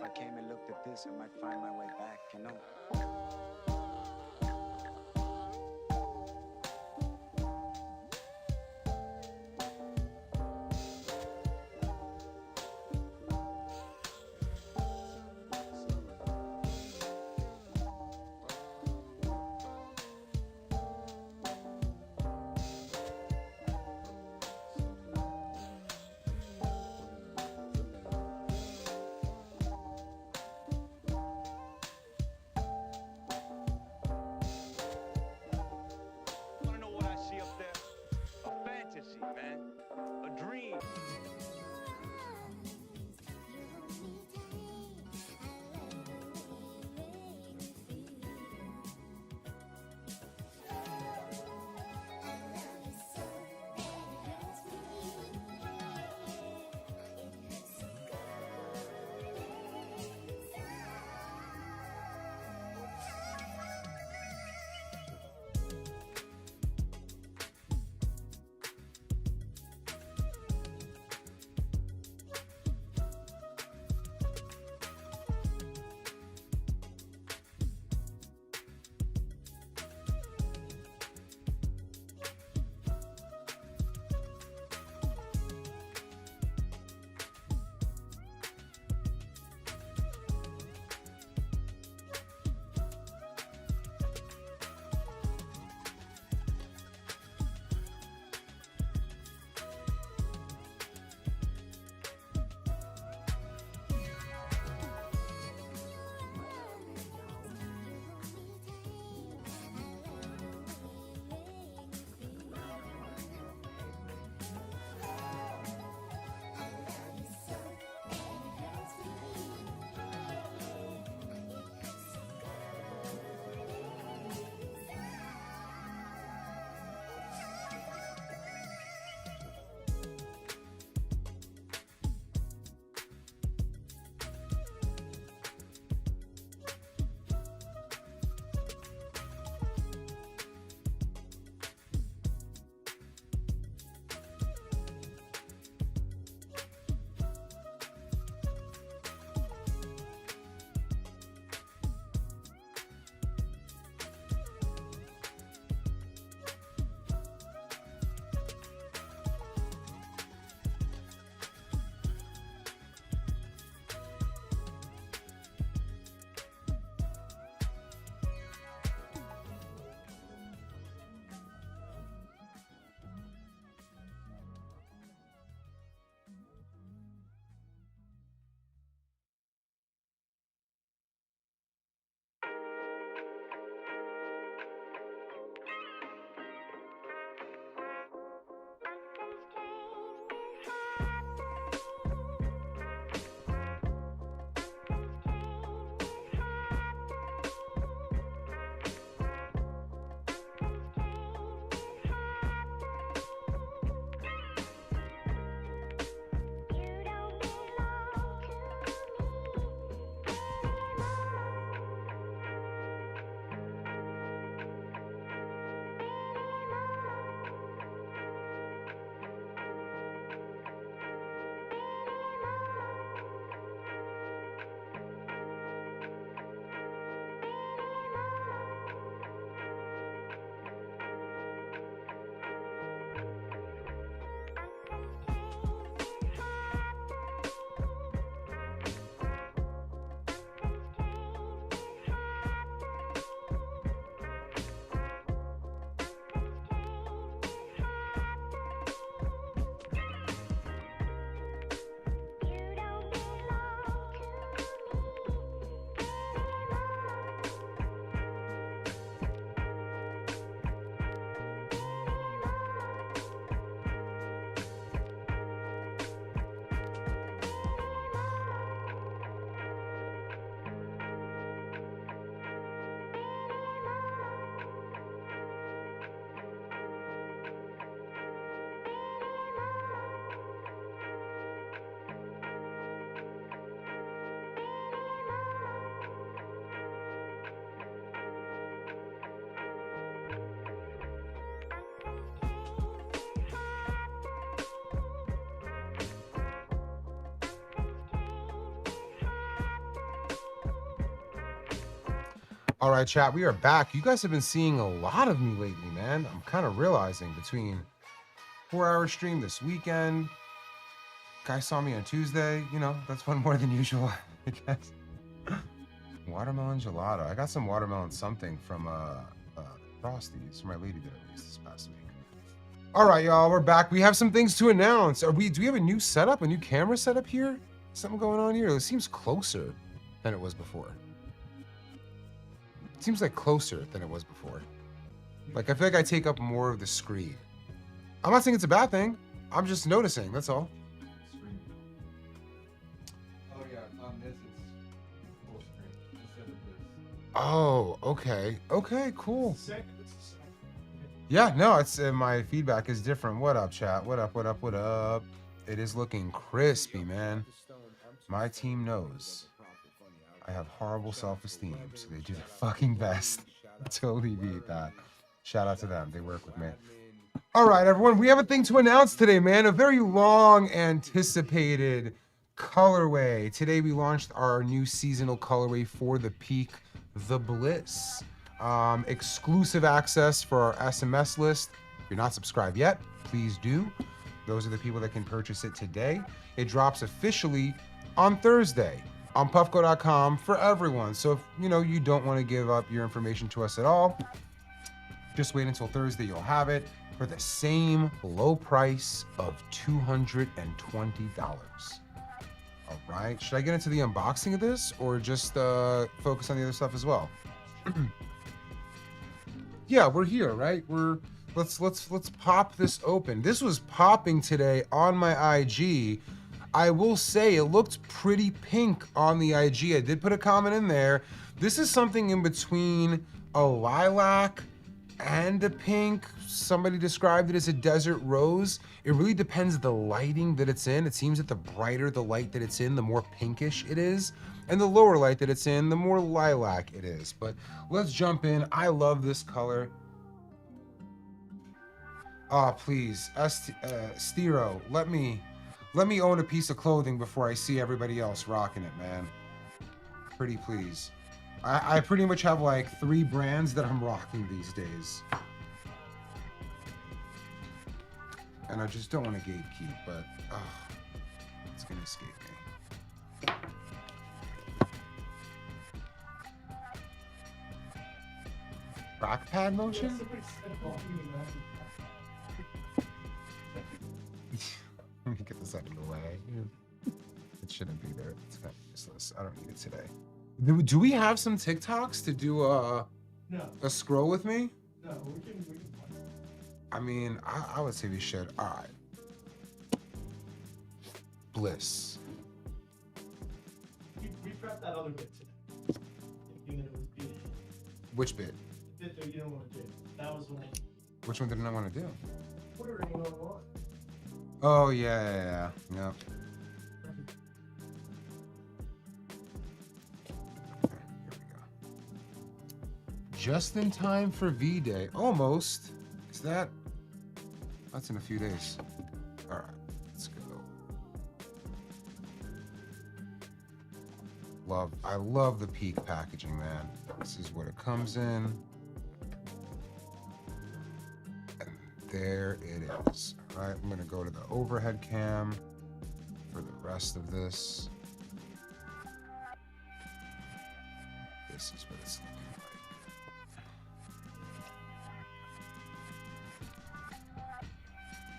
I came and looked at this, I might find my way back, you know. All right, chat, we are back. You guys have been seeing a lot of me lately, man. I'm kind of realizing between 4-hour stream this weekend, guys saw me on Tuesday, you know, that's one more than usual, I guess. Watermelon gelato. I got some watermelon something from Frosties for my lady that I released this past week. All right, y'all, we're back. We have some things to announce. Do we have a new setup, a new camera setup here? Something going on here? It seems closer than it was before. It seems like closer than it was before. Like, I feel like I take up more of the screen. I'm not saying it's a bad thing. I'm just noticing, that's all. Oh yeah, on this it's full screen instead of this. Oh, okay. Okay, cool. Yeah, no, it's my feedback is different. What up, chat? What up, what up, what up? It is looking crispy, man. My team knows I have horrible self-esteem, so they do their fucking best to alleviate that. Shout out to them. They work with me. All right, everyone, we have a thing to announce today, man. A very long anticipated colorway. Today we launched our new seasonal colorway for the peak, the Bliss. Exclusive access for our SMS list. If you're not subscribed yet, please do. Those are the people that can purchase it today. It drops officially on Thursday on puffco.com for everyone. So if you don't want to give up your information to us at all, just wait until Thursday. You'll have it for the same low price of $220. All right. Should I get into the unboxing of this or just focus on the other stuff as well? Yeah, we're here, right? Let's pop this open. This was popping today on my IG. I will say it looked pretty pink on the IG. I did put a comment in there. This is something in between a lilac and a pink. Somebody described it as a desert rose. It really depends the lighting that it's in. It seems that the brighter the light that it's in, the more pinkish it is. And the lower light that it's in, the more lilac it is. But let's jump in. I love this color. Oh, please, Stiro, let me own a piece of clothing before I see everybody else rocking it, man. Pretty please. I pretty much have like 3 brands that I'm rocking these days. And I just don't want to gatekeep, but it's gonna escape me. Rock pad motion? Let me get this out of the way. It shouldn't be there. It's kind of useless. I don't need it today. Do we have some TikToks to do a scroll with me? No, we can I mean, I would say we should. All right. Bliss. We prepped that other bit today. Which bit? The bit that you don't want to do. That was the one. Which one didn't I want to do? Put it in on. Oh, yeah. Yep. Just in time for V-Day. Almost. Is that? That's in a few days. All right, let's go. I love the peak packaging, man. This is what it comes in. And there it is. All right, I'm gonna go to the overhead cam for the rest of this. This is what it's looking like.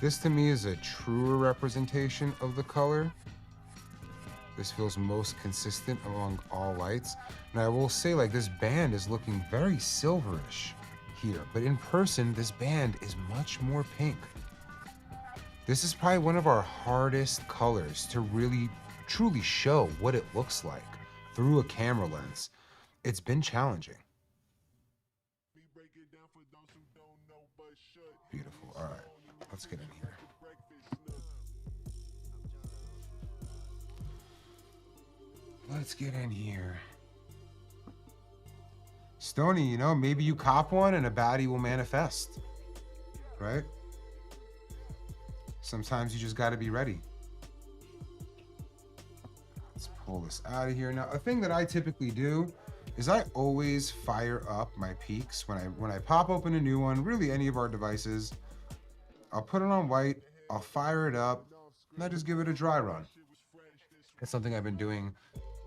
This to me is a truer representation of the color. This feels most consistent among all lights. And I will say, like, this band is looking very silverish here, but in person, this band is much more pink. This is probably one of our hardest colors to really, truly show what it looks like through a camera lens. It's been challenging. Beautiful. All right, let's get in here. Let's get in here. Stony, you know, maybe you cop one and a baddie will manifest, right? Sometimes you just got to be ready. Let's pull this out of here. Now, a thing that I typically do is I always fire up my peaks when I pop open a new one, really any of our devices. I'll put it on white, I'll fire it up, and I just give it a dry run. It's something I've been doing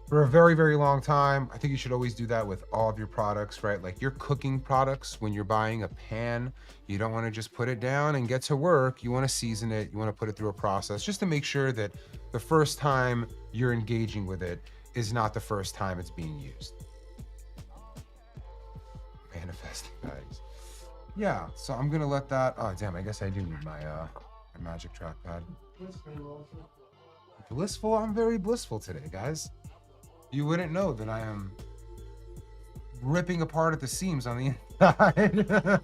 for a very, very long time. I think you should always do that with all of your products, right? Like your cooking products, when you're buying a pan, you don't want to just put it down and get to work. You want to season it. You want to put it through a process just to make sure that the first time you're engaging with it is not the first time it's being used. Manifesting baddies. Yeah, so I'm gonna let that. Oh damn, I guess I do need my my magic trackpad. Blissful. I'm very blissful today, guys. You wouldn't know that I am ripping apart at the seams on the inside.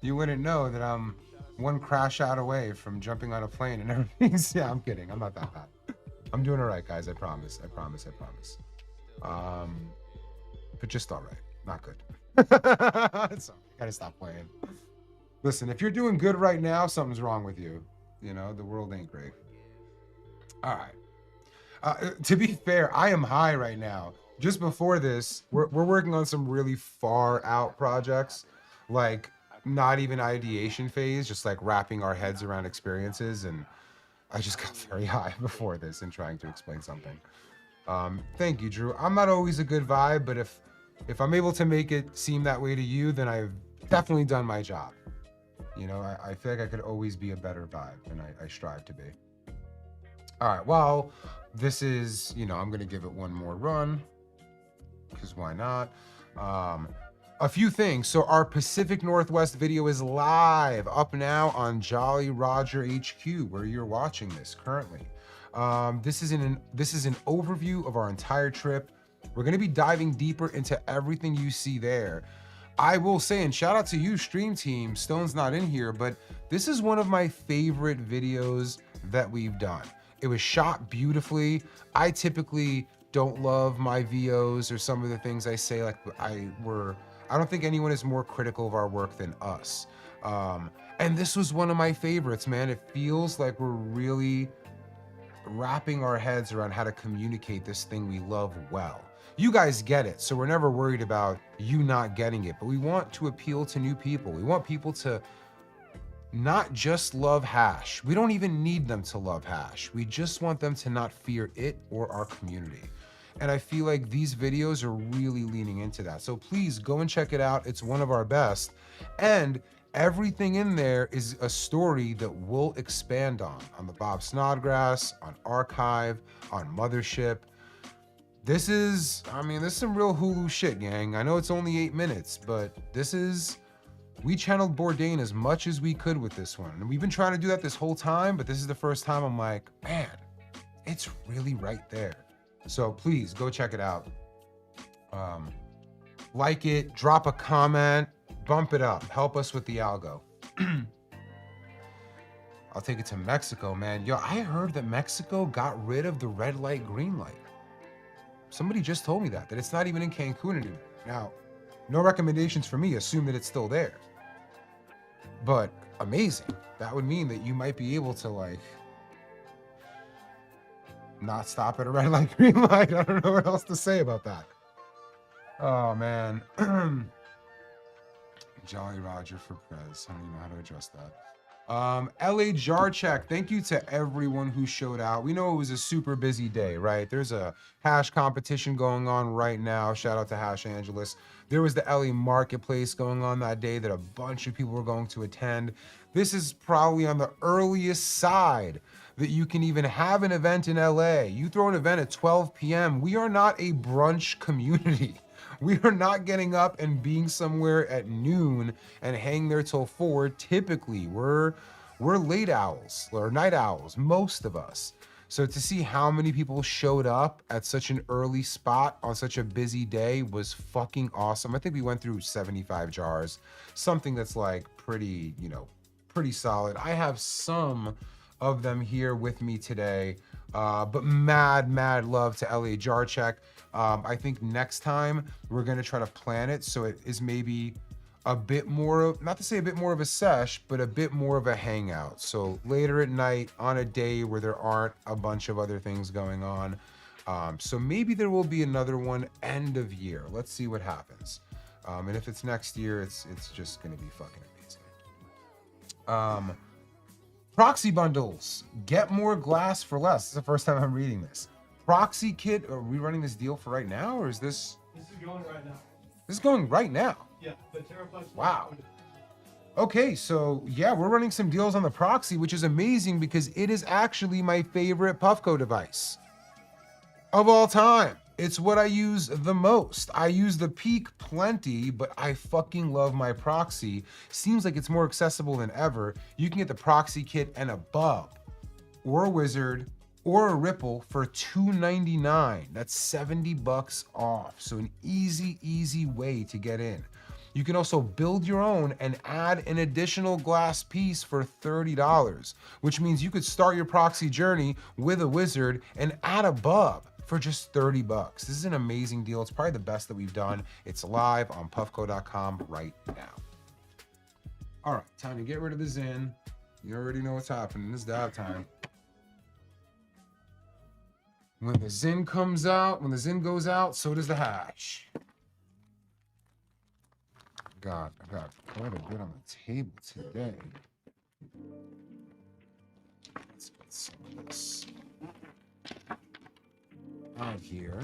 You wouldn't know that I'm one crash out away from jumping on a plane and everything. Yeah, I'm kidding. I'm not that bad. I'm doing all right, guys. I promise. I promise. I promise. But just all right. Not good. So I gotta stop playing. Listen, if you're doing good right now, something's wrong with you. You know, the world ain't great. All right. To be fair, I am high right now. Just before this, we're working on some really far out projects, like not even ideation phase, just like wrapping our heads around experiences. And I just got very high before this and trying to explain something. Thank you, Drew. I'm not always a good vibe, but if I'm able to make it seem that way to you, then I've definitely done my job. You know, I feel like I could always be a better vibe, and I strive to be. All right, well, this is, you know, I'm gonna give it one more run, because why not? A few things. So our Pacific Northwest video is live, up now on Jolly Roger HQ, where you're watching this currently. This is an overview of our entire trip. We're gonna be diving deeper into everything you see there. I will say, and shout out to you, Stream Team. Stone's not in here, but this is one of my favorite videos that we've done. It was shot beautifully. I typically don't love my VOs or some of the things I say. Like I don't think anyone is more critical of our work than us. And this was one of my favorites, man. It feels like we're really wrapping our heads around how to communicate this thing we love well. You guys get it, so we're never worried about you not getting it, but we want to appeal to new people. We want people to not just love Hash. We don't even need them to love Hash. We just want them to not fear it or our community. And I feel like these videos are really leaning into that. So please go and check it out. It's one of our best. And everything in there is a story that we'll expand on the Bob Snodgrass, on Archive, on Mothership. This is some real Hulu shit, gang. I know it's only 8 minutes, but we channeled Bourdain as much as we could with this one. And we've been trying to do that this whole time, but this is the first time I'm like, man, it's really right there. So please go check it out. Like it, drop a comment, bump it up, help us with the algo. I'll take it to Mexico, man. Yo, I heard that Mexico got rid of the red light, green light. Somebody just told me that it's not even in Cancun anymore. Now, no recommendations for me, assume that it's still there. But amazing. That would mean that you might be able to like not stop at a red light, green light. I don't know what else to say about that. Oh man. Jolly Roger for Prez. I don't even know how to address that. LA Jarcheck, thank you to everyone who showed out. We know it was a super busy day, right? There's a Hash competition going on right now. Shout out to Hash Angeles. There was the LA Marketplace going on that day that a bunch of people were going to attend. This is probably on the earliest side that you can even have an event in LA. You throw an event at 12 p.m. We are not a brunch community. We are not getting up and being somewhere at noon and hang there till 4. Typically, we're late owls or night owls, most of us. So to see how many people showed up at such an early spot on such a busy day was fucking awesome. I think we went through 75 jars, something that's like pretty solid. I have some of them here with me today, but mad love to LA Jarcheck. I think next time we're gonna try to plan it so it is maybe a bit more of, not to say a bit more of a sesh, but a bit more of a hangout. So later at night on a day where there aren't a bunch of other things going on. So maybe there will be another one end of year. Let's see what happens. And if it's next year, it's just gonna be fucking amazing. Proxy bundles. Get more glass for less. This is the first time I'm reading this. Proxy kit. Are we running this deal for right now, or is this? This is going right now. This is going right now. Yeah, the Terraplex. Wow. Okay, so yeah, we're running some deals on the Proxy, which is amazing because it is actually my favorite Puffco device of all time. It's what I use the most. I use the Peak plenty, but I fucking love my Proxy. Seems like it's more accessible than ever. You can get the Proxy kit and a Bub, or a Wizard, or a Ripple for $299. That's $70 off. So an easy way to get in. You can also build your own and add an additional glass piece for $30, which means you could start your Proxy journey with a Wizard and add a Bub for just $30. This is an amazing deal. It's probably the best that we've done. It's live on puffco.com right now. All right, time to get rid of the Zin. You already know what's happening. It's dab time. When the Zin comes out, when the Zin goes out, so does the hash. God, I got quite a bit on the table today. Let's get some of this out here.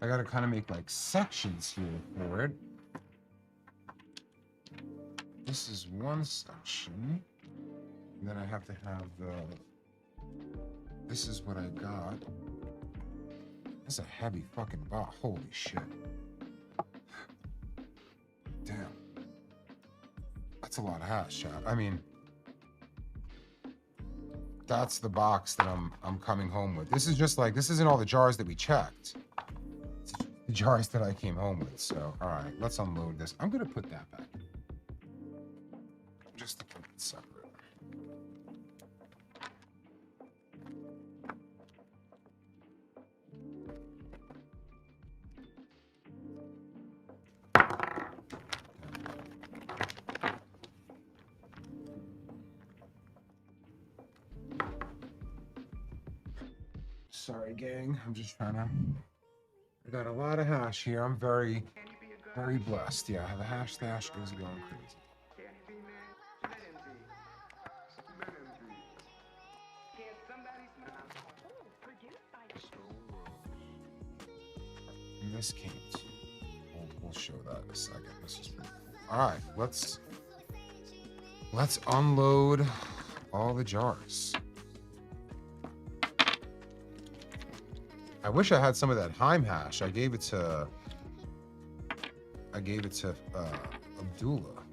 I gotta kind of make like sections here for it. This is one section. And then I have to have the, this is what I got. That's a heavy fucking box. Holy shit. Damn. That's a lot of hash, chat. I mean, that's the box that I'm coming home with. This is just like, this isn't all the jars that we checked. It's the jars that I came home with. So, all right, let's unload this. I'm gonna put that back. Just to keep it separate. Sorry, gang. I'm just trying to. I got a lot of hash here. I'm very blessed. Yeah, the hash stash is going crazy. And this came too. We'll show that in a second. This is pretty cool. All right, let's unload all the jars. I wish I had some of that Heim hash. I gave it to Abdullah.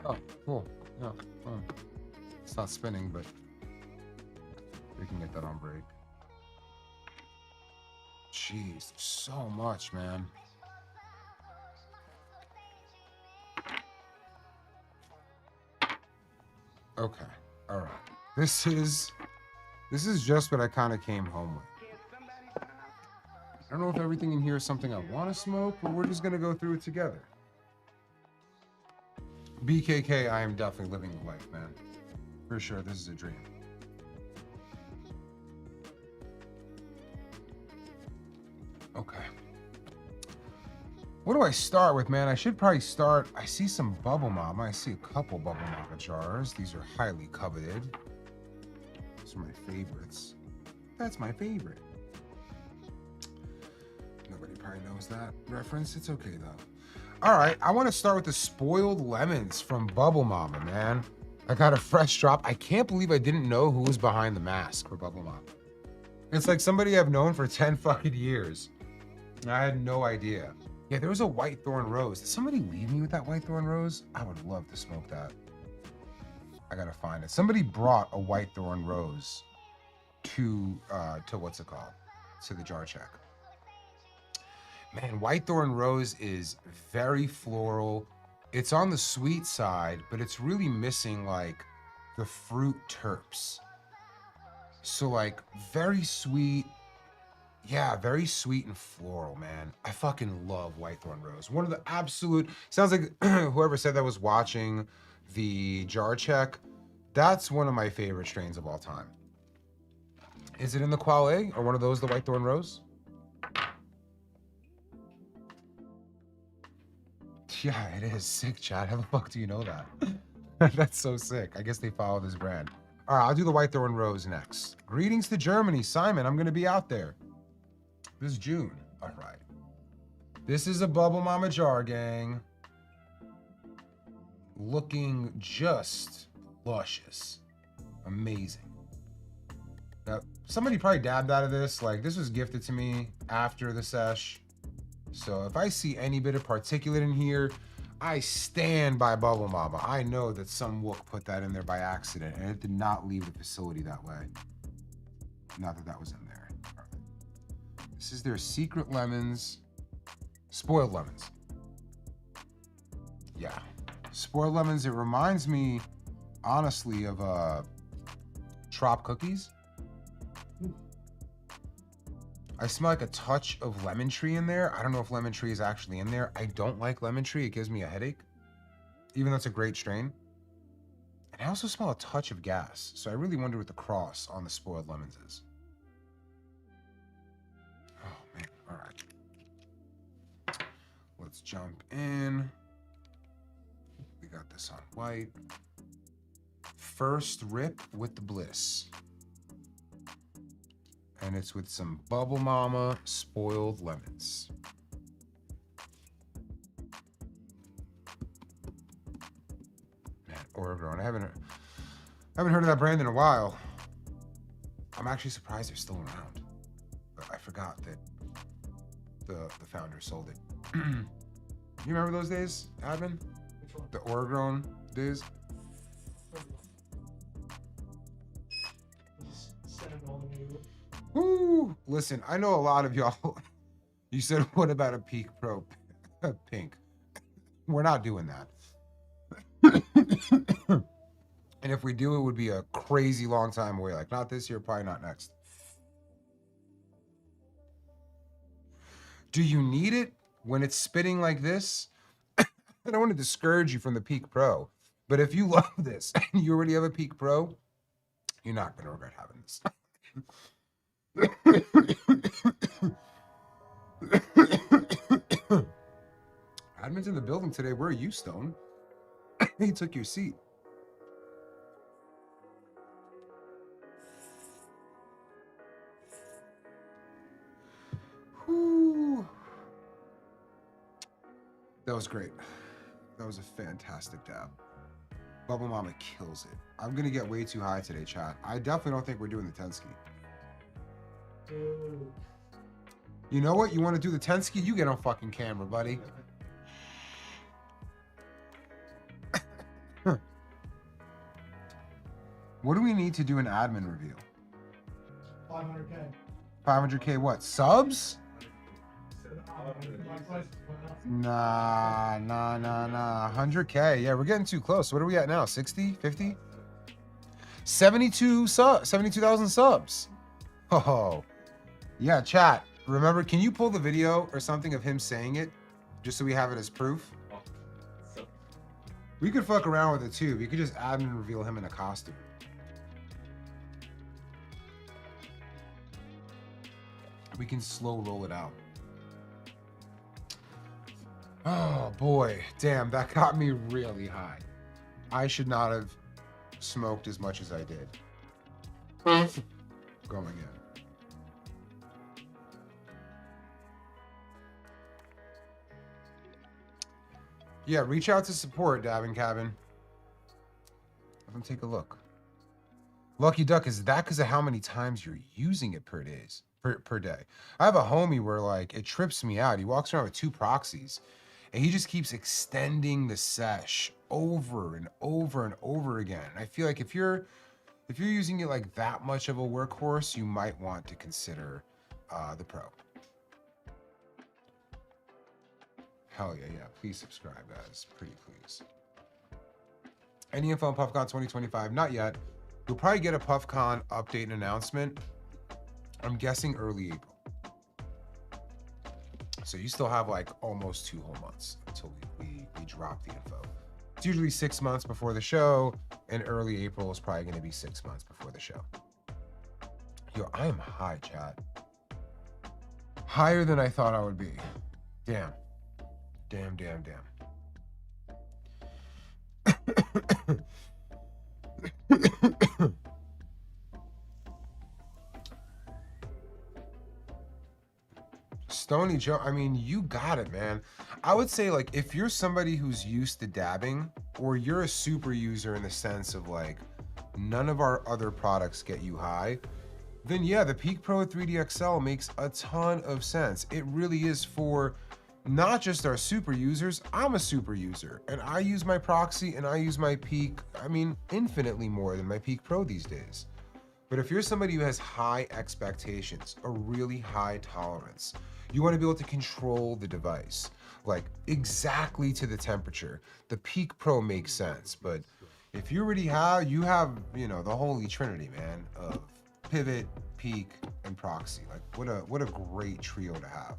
Oh, cool. Yeah, it's not spinning, but we can get that on break. Jeez, so much, man. Okay, all right. This is just what I kind of came home with. I don't know if everything in here is something I want to smoke, but we're just gonna go through it together. BKK, I am definitely living the life, man. For sure, this is a dream. Okay. What do I start with, man? I should probably start. I see some Bubble Mama. I see a couple Bubble Mama jars. These are highly coveted. These are my favorites. That's my favorite. Nobody probably knows that reference. It's okay, though. All right, I want to start with the Spoiled Lemons from Bubble Mama, man. I got a fresh drop. I can't believe I didn't know who was behind the mask for Bubble Mama. It's like somebody I've known for 10 fucking years. I had no idea. Yeah, there was a White Thorn Rose. Did somebody leave me with that White Thorn Rose? I would love to smoke that. I gotta find it. Somebody brought a White Thorn Rose to what's it called? To the jar check. Man, White Thorn Rose is very floral. It's on the sweet side, but it's really missing like the fruit terps. So like very sweet, Yeah, very sweet and floral, man. I fucking love Whitethorn Rose. One of the absolute, sounds like whoever said that was watching the jar check. That's one of my favorite strains of all time. Is it in the Qual A or one of those, the Whitethorn Rose? Yeah, it is sick, Chad. How the fuck do you know that? That's so sick. I guess they follow this brand. All right, I'll do the Whitethorn Rose next. Greetings to Germany, Simon. I'm gonna be out there this June. All right. This is a Bubble Mama jar, gang. Looking just luscious. Amazing. Now, somebody probably dabbed out of this. Like, this was gifted to me after the sesh. So if I see any bit of particulate in here, I stand by Bubble Mama. I know that some wook put that in there by accident, and it did not leave the facility that way. Not that that was in there. All right. This is their secret lemons, spoiled lemons. Yeah, spoiled lemons. It reminds me, honestly, of Trop cookies. I smell like a touch of lemon tree in there. I don't know if lemon tree is actually in there. I don't like lemon tree. It gives me a headache, even though it's a great strain. And I also smell a touch of gas. So I really wonder what the cross on the spoiled lemons is. Oh, man. All right. Let's jump in. We got this on white. First rip with the Bliss. And it's with some Bubble Mama spoiled lemons. Man, Oregon. I haven't heard of that brand in a while. I'm actually surprised they're still around. But I forgot that the founder sold it. You remember those days, Admin? Which one? The Oregon days? Just send it all to me. Woo! Listen, I know a lot of y'all. You said, what about a Peak Pro pink? We're not doing that. And if we do, it would be a crazy long time away. Like, not this year, probably not next. Do you need it when it's spitting like this? I don't want to discourage you from the Peak Pro. But if you love this and you already have a Peak Pro, you're not going to regret having this. Admin's in the building today. Where are you, Stone? He took your seat. Whew. That was great. That was a fantastic dab. Bubble Mama kills it. I'm going to get way too high today, chat. I definitely don't think we're doing the Tensky. You know what? You want to do the Tensky? You get on fucking camera, buddy. What do we need to do an admin reveal? 500K. 500K what? Subs? Nah. 100K. Yeah, we're getting too close. What are we at now? 60? 50? 72,000 subs. Oh. Yeah, chat. Remember, can you pull the video or something of him saying it? Just so we have it as proof? We could fuck around with it too. We could just admin reveal him in a costume. We can slow roll it out. Oh boy, damn, that got me really high. I should not have smoked as much as I did. Going in. Yeah, reach out to support, Davin Cabin. Have them take a look. Lucky Duck, is that because of how many times you're using it per day? I have a homie where like it trips me out. He walks around with 2 proxies and he just keeps extending the sesh over and over and over again. And I feel like if you're using it like that much of a workhorse, you might want to consider the Pro. Hell yeah. Please subscribe, guys. Pretty please. Any info on PuffCon 2025? Not yet. You'll probably get a PuffCon update and announcement. I'm guessing early April. So you still have like almost 2 whole months until we drop the info. It's usually 6 months before the show, and early April is probably going to be 6 months before the show. Yo, I am high, chat. Higher than I thought I would be. Damn. Damn, damn, damn. Stony Joe, I mean, you got it, man. I would say, like, if you're somebody who's used to dabbing, or you're a super user in the sense of, like, none of our other products get you high, then yeah, the Peak Pro 3D XL makes a ton of sense. It really is for not just our super users. I'm a super user, and I use my Proxy and I use my Peak, I mean, infinitely more than my Peak Pro these days. But if you're somebody who has high expectations, a really high tolerance, you want to be able to control the device, like exactly to the temperature, the Peak Pro makes sense. But if you already have, you know, the holy trinity, man, of pivot, peak, and proxy. Like, what a great trio to have.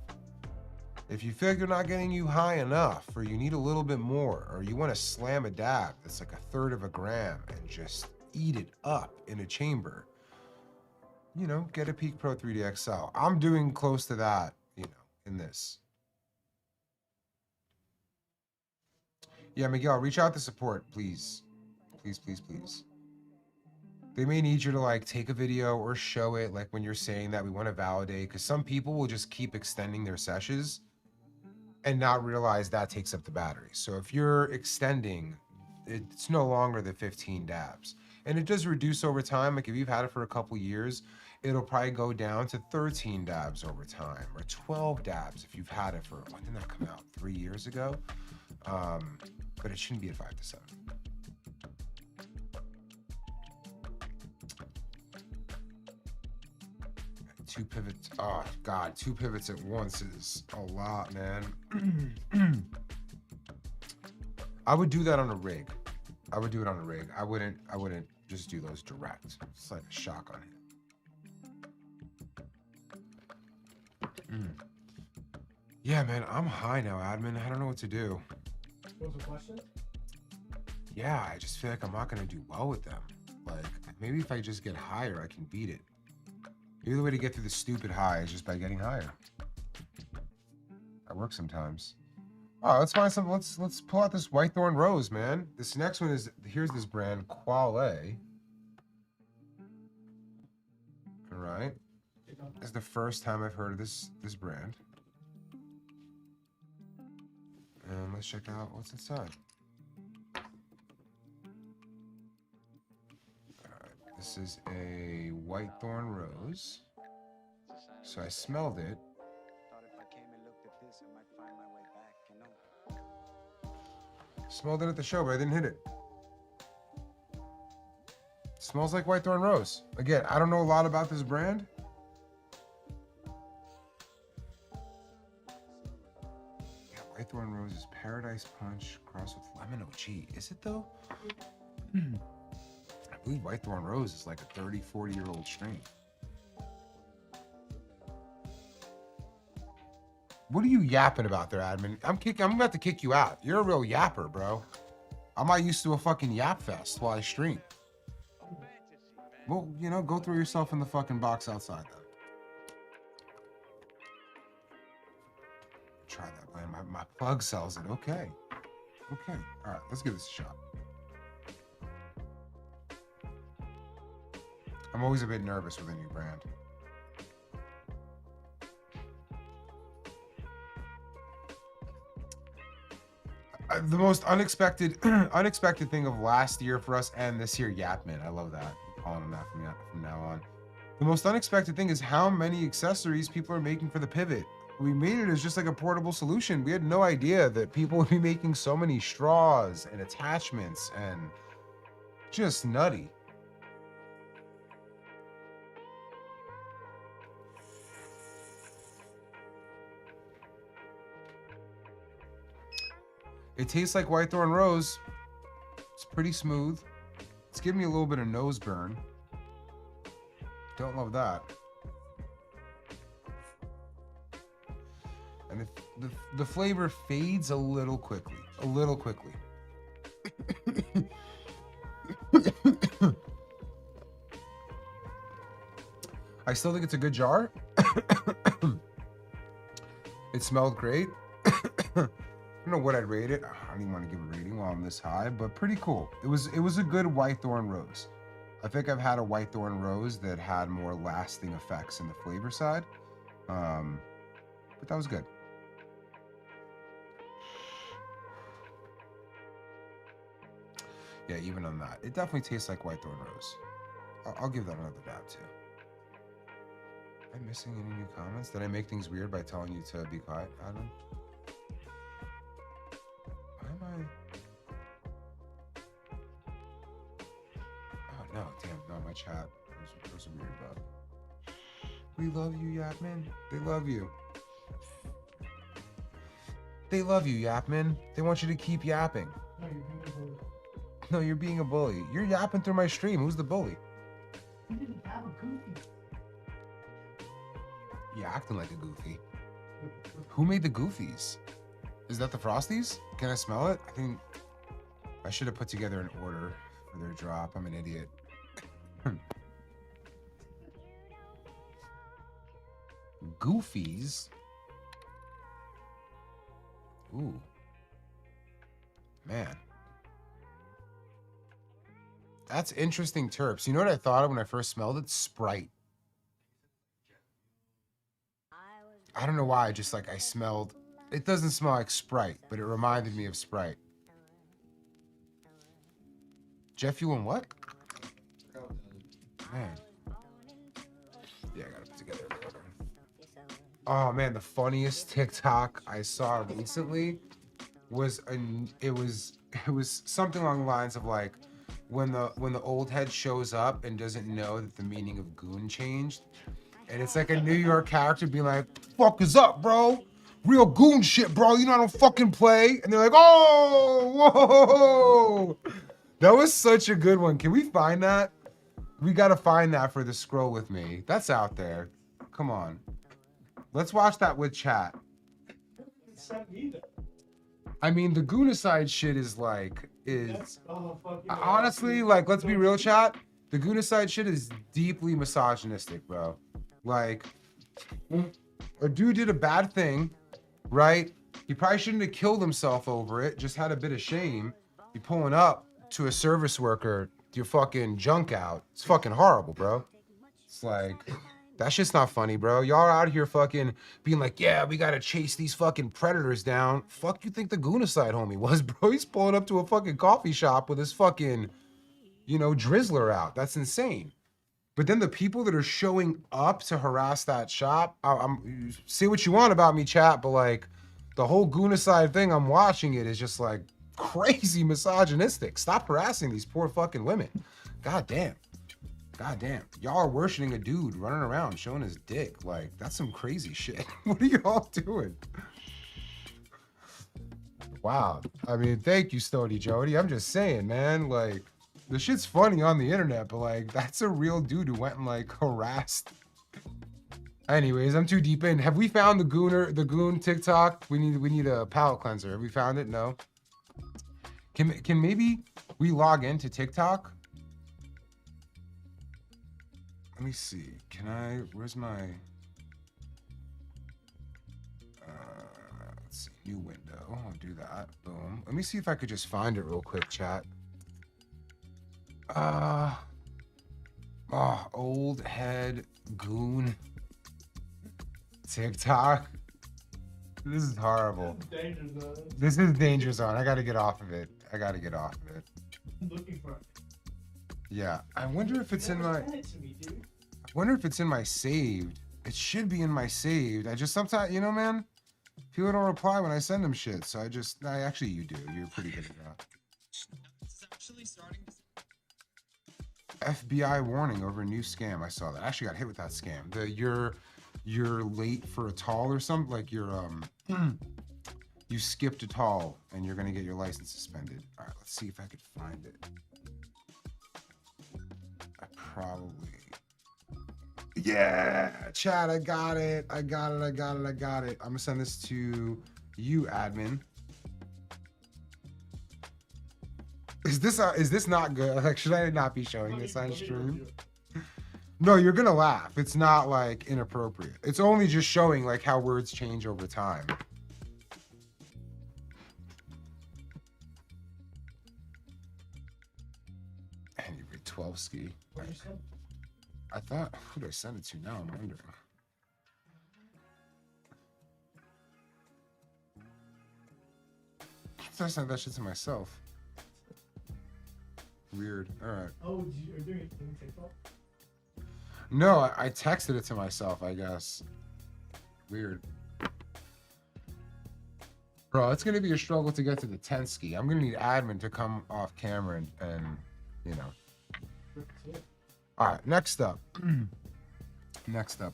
If you feel like they're not getting you high enough, or you need a little bit more, or you want to slam a dab that's like 1/3 of a gram and just eat it up in a chamber, you know, get a Peak Pro 3D XL. I'm doing close to that, you know, in this. Yeah, Miguel, reach out to support, please. Please, please, please. They may need you to like take a video or show it, like when you're saying that we want to validate, because some people will just keep extending their sessions and not realize that takes up the battery. So if you're extending, it's no longer the 15 dabs. And it does reduce over time. Like if you've had it for a couple years, it'll probably go down to 13 dabs over time, or 12 dabs if you've had it for, when did that come out? 3 years ago? But it shouldn't be at 5 to 7. Two pivots, oh God, 2 pivots at once is a lot, man. I would do that on a rig. I would do it on a rig. I wouldn't just do those direct. It's like a shock on him. Yeah, man, I'm high now, admin. I don't know what to do. What was the question? Yeah, I just feel like I'm not gonna do well with them. Like, maybe if I just get higher, I can beat it. Maybe the way to get through the stupid high is just by getting higher. That works sometimes. Oh, let's find some. Let's pull out this Whitethorn Rose, man. This next one is, here's this brand, Colorway. All right. This is the first time I've heard of this brand. And let's check out what's inside. This is a Whitethorn Rose. So I smelled it. Thought if I came and looked at this, I might find my way back, you know. Smelled it at the show, but I didn't hit it. Smells like Whitethorn Rose. Again, I don't know a lot about this brand. Yeah, Whitethorn Rose is Paradise Punch crossed with Lemon OG. Is it though? I believe Whitethorn Rose is like a 30, 40-year-old strain. What are you yapping about there, admin? I'm about to kick you out. You're a real yapper, bro. I'm not used to a fucking yap fest while I stream. Well, you know, go throw yourself in the fucking box outside then. Try that, man. My plug sells it. Okay. Okay. All right, let's give this a shot. I'm always a bit nervous with a new brand. The most unexpected thing of last year for us and this year, Yapman. I love that. I'm calling him that from now on. The most unexpected thing is how many accessories people are making for the Pivot. We made it as just like a portable solution. We had no idea that people would be making so many straws and attachments and just nutty. It tastes like Whitethorn Rose. It's pretty smooth. It's giving me a little bit of nose burn. Don't love that. And the flavor fades a little quickly. A little quickly. I still think it's a good jar. It smelled great. I don't know what I'd rate it. I don't even want to give a rating while I'm this high, but pretty cool. It was a good white thorn rose. I think I've had a white thorn rose that had more lasting effects in the flavor side. But that was good. Yeah, even on that. It definitely tastes like white thorn rose. I'll give that another dab too. Am I missing any new comments? Did I make things weird by telling you to be quiet, Adam? Why am I... Oh, no, damn, no, my chat. There's a weird bug. We love you, Yapman. They love you. They love you, Yapman. They want you to keep yapping. No, you're being a bully. You're yapping through my stream. Who's the bully? You didn't have a goofy. You're acting like a goofy. Who made the goofies? Is that the Frosties? Can I smell it? I think I should have put together an order for their drop. I'm an idiot. Goofies? Ooh. Man. That's interesting terps. You know what I thought of when I first smelled it? Sprite. I don't know why, I just like I smelled, it doesn't smell like Sprite, but it reminded me of Sprite. Jeff, you want what? Man. Yeah, I gotta put together an order. Oh man, the funniest TikTok I saw recently was it was something along the lines of like when the old head shows up and doesn't know that the meaning of goon changed. And it's like a New York character being like, fuck is up, bro? Real goon shit, bro. You know I don't fucking play. And they're like, oh, whoa. That was such a good one. Can we find that? We gotta find that for the scroll with me. That's out there. Come on. Let's watch that with chat. I mean, the Goonicide shit is like, honestly, like, let's be real, chat. The Goonicide shit is deeply misogynistic, bro. Like, a dude did a bad thing, right? He probably shouldn't have killed himself over it, just had a bit of shame. You pulling up to a service worker, your fucking junk out. It's fucking horrible, bro. It's like, that shit's not funny, bro. Y'all are out here fucking being like, yeah, we gotta chase these fucking predators down. Fuck you think the Goonicide homie was, bro? He's pulling up to a fucking coffee shop with his fucking, you know, drizzler out. That's insane. But then the people that are showing up to harass that shop, I'm say what you want about me, chat, but like the whole Goonicide thing, I'm watching it is just like crazy misogynistic. Stop harassing these poor fucking women. God damn. God damn. Y'all are worshiping a dude running around showing his dick. Like, that's some crazy shit. What are y'all doing? Wow. I mean, thank you, Stony Jody. I'm just saying, man, like, the shit's funny on the internet, but like, that's a real dude who went and like harassed. Anyways, I'm too deep in. Have we found the goon TikTok? We need a palate cleanser. Have we found it? No. Can maybe we log into TikTok? Let me see. Can I? Where's my? Let's see. New window. I'll do that. Boom. Let me see if I could just find it real quick, chat. Old head goon TikTok. This is horrible. This is danger zone. I gotta get off of it. I'm looking for it. Yeah. I wonder if it's in my. Send it to me, dude. I wonder if it's in my saved. It should be in my saved. I just sometimes, you know, man, people don't reply when I send them shit. So actually you do. You're pretty good at that. FBI warning over new scam. I saw that. I actually got hit with that scam. You're late for a toll or something. Like you skipped a toll and you're gonna get your license suspended. All right, let's see if I could find it. I probably. Yeah, chat, I got it. I got it. I'm gonna send this to you, admin. Is this not good? Like, should I not be showing this on stream? No, you're gonna laugh. It's not like inappropriate. It's only just showing like how words change over time. And you read 12 ski. I thought, who did I send it to now? I'm wondering. I sent that shit to myself. Weird. All right. Oh, are you doing it in TikTok? No, I texted it to myself, I guess. Weird. Bro, it's gonna be a struggle to get to the 10 ski. I'm gonna need admin to come off camera and you know. All right, next up. next up.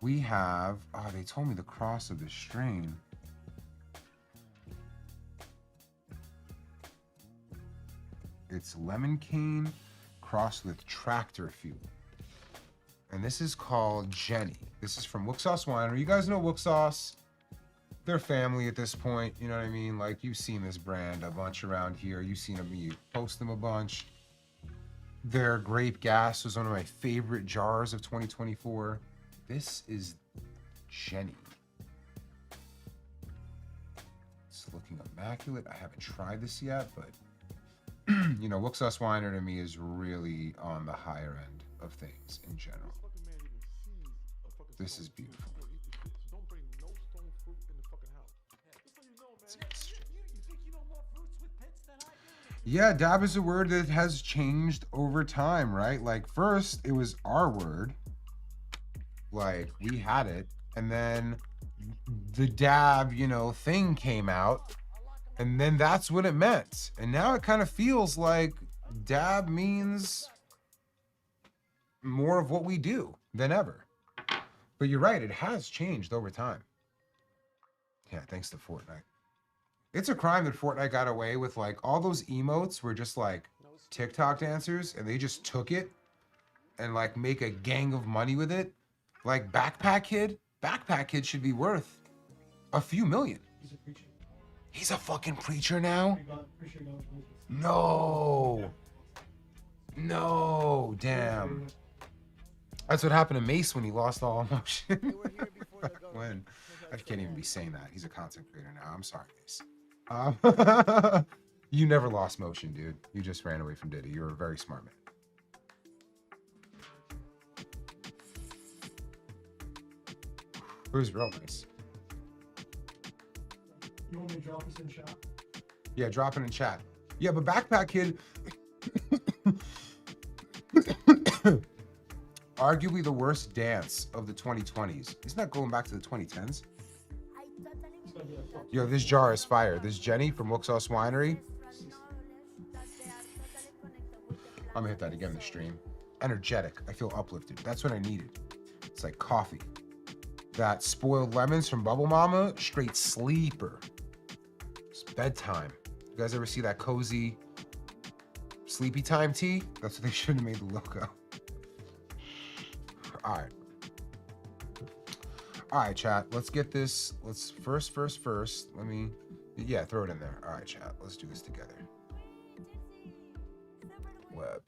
We have, oh, they told me the cross of the strain. It's lemon cane crossed with tractor fuel. And this is called Jenny. This is from Wooksauce Winery. You guys know Wooksauce? They're family at this point, you know what I mean? Like, you've seen this brand a bunch around here. You've seen them, you post them a bunch. Their grape gas was one of my favorite jars of 2024. This is Jenny. It's looking immaculate. I haven't tried this yet, but you know, Wooksauce Winery to me is really on the higher end of things in general. This is beautiful. Yeah, dab is a word that has changed over time, right? Like, first, it was our word. Like, we had it. And then the dab, you know, thing came out. And then that's what it meant. And now it kind of feels like dab means more of what we do than ever. But you're right, it has changed over time. Yeah, thanks to Fortnite. It's a crime that Fortnite got away with, like, all those emotes were just like TikTok dancers and they just took it and like make a gang of money with it. Like Backpack Kid should be worth a few million. He's a preacher. He's a fucking preacher now? Preacher God. No, damn. That's what happened to Mace when he lost all emotion. When? I can't even be saying that. He's a content creator now. I'm sorry, Mace. You never lost motion, dude. You just ran away from Diddy. You're a very smart man. It was real nice. You want me to drop this in chat? Yeah, drop it in chat. Yeah, but Backpack Kid, arguably the worst dance of the 2020s. Isn't that going back to the 2010s? Yo, this jar is fire. This Jenny from Wooksauce Winery. I'm gonna hit that again in the stream. Energetic. I feel uplifted. That's what I needed. It's like coffee. That spoiled lemons from Bubble Mama, straight sleeper. It's bedtime. You guys ever see that cozy sleepy time tea? That's what they should have made the logo. All right, chat. Let's get this. Let's first. Let me, yeah, throw it in there. All right, chat. Let's do this together. Web.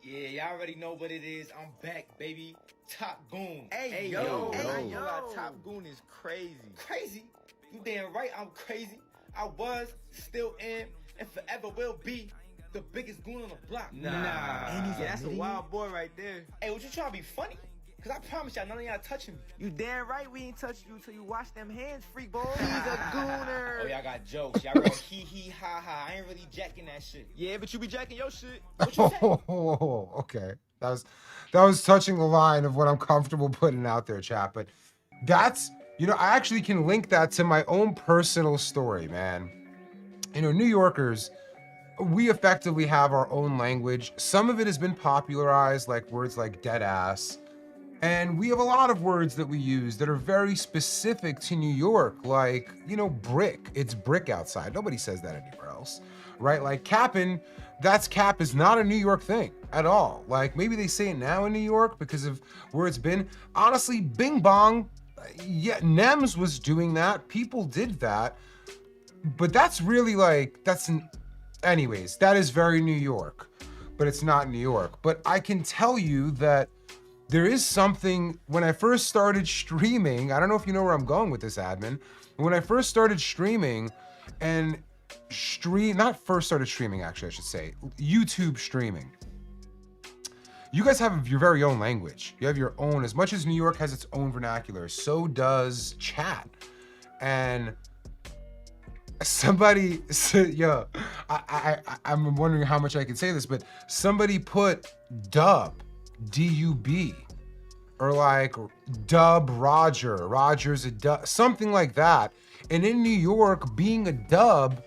Yeah, y'all already know what it is. I'm back, baby. Top Goon. Hey, yo. yo. Top Goon is crazy. Crazy? You damn right I'm crazy. I was, still am, and forever will be the biggest goon on the block. Nah. Yeah, that's a wild boy right there. Hey, what you trying to be funny? Cause I promise y'all, none of y'all touching me. You damn right we ain't touch you till you wash them hands, freak boy. He's a gooner. Oh, y'all got jokes. Y'all real hee ha ha. I ain't really jacking that shit. Yeah, but you be jacking your shit. What you say? Oh, okay. That was touching the line of what I'm comfortable putting out there, chat. But that's, you know, I actually can link that to my own personal story, man. You know, New Yorkers, we effectively have our own language. Some of it has been popularized, like words like dead ass And we have a lot of words that we use that are very specific to New York, like, you know, brick. It's brick outside. Nobody says that anywhere else, right? Like capping, that's cap is not a New York thing at all. Like maybe they say it now in New York because of where it's been. Honestly, bing bong, yeah, Nems was doing that. People did that. But that's really like, anyways, that is very New York, but it's not New York. But I can tell you that there is something, when I first started streaming, I don't know if you know where I'm going with this, admin. When I first started streaming and not first started streaming, actually, I should say, YouTube streaming. You guys have your very own language. You have your own, as much as New York has its own vernacular, so does chat. And somebody said, yo, I'm wondering how much I can say this, but somebody put dub, D-U-B, or like dub Roger's a dub, something like that. And in New York, being a dub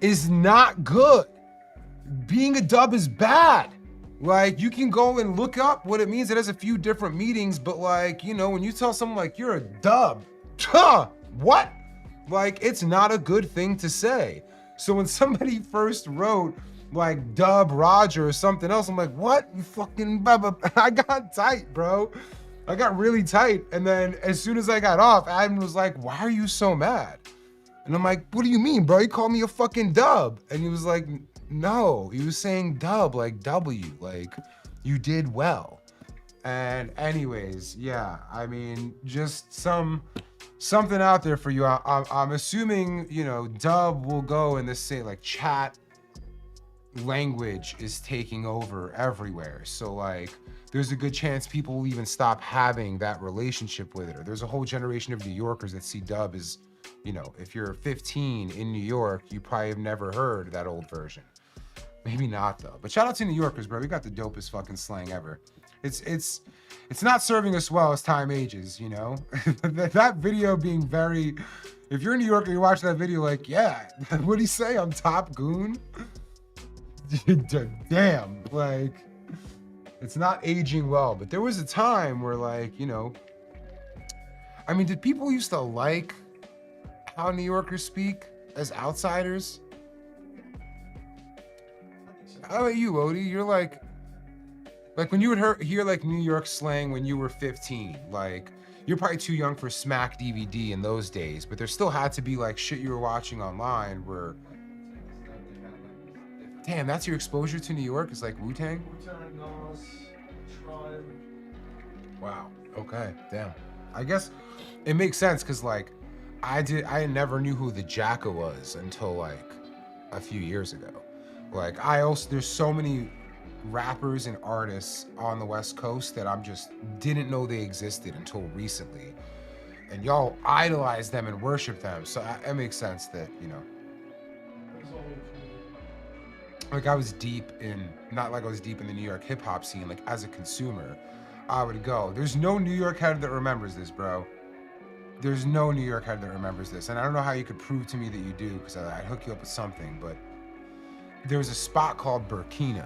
is not good. Being a dub is bad. Like, you can go and look up what it means. It has a few different meanings, but like, you know, when you tell someone like you're a dub, what? Like, it's not a good thing to say. So when somebody first wrote like dub Roger or something else, I'm like, what? You fucking I got tight, bro. I got really tight. And then as soon as I got off, Adam was like, why are you so mad? And I'm like, what do you mean, bro? You called me a fucking dub. And he was like, no, he was saying dub, like W, like you did well. And anyways, yeah, I mean, just something out there for you. I'm assuming, you know, dub will go in this same, like chat language is taking over everywhere. So like, there's a good chance people will even stop having that relationship with it. Or there's a whole generation of New Yorkers that see dub as, you know, if you're 15 in New York, you probably have never heard that old version. Maybe not though. But shout out to New Yorkers, bro. We got the dopest fucking slang ever. It's not serving us well as time ages, you know? That video being very, if you're in New York and you watch that video, like, yeah, what'd he say? I'm top goon? Damn, like, it's not aging well. But there was a time where, like, you know, I mean, did people used to like how New Yorkers speak as outsiders? How about you, Odie? You're like when you would hear like New York slang when you were 15, like, you're probably too young for Smack DVD in those days, but there still had to be like shit you were watching online where, damn, that's your exposure to New York, is like Wu-Tang? Wu-Tang, Nas, Tribe. Wow, okay, damn. I guess it makes sense because like I never knew who the Jacka was until like a few years ago. Like there's so many rappers and artists on the West Coast that I'm just didn't know they existed until recently. And y'all idolize them and worship them. So it makes sense that, you know, like I was deep in, not like I was deep in the New York hip hop scene, like as a consumer, I would go. There's no New York head that remembers this, bro. There's no New York head that remembers this. And I don't know how you could prove to me that you do, because I'd hook you up with something, but there was a spot called Burkina.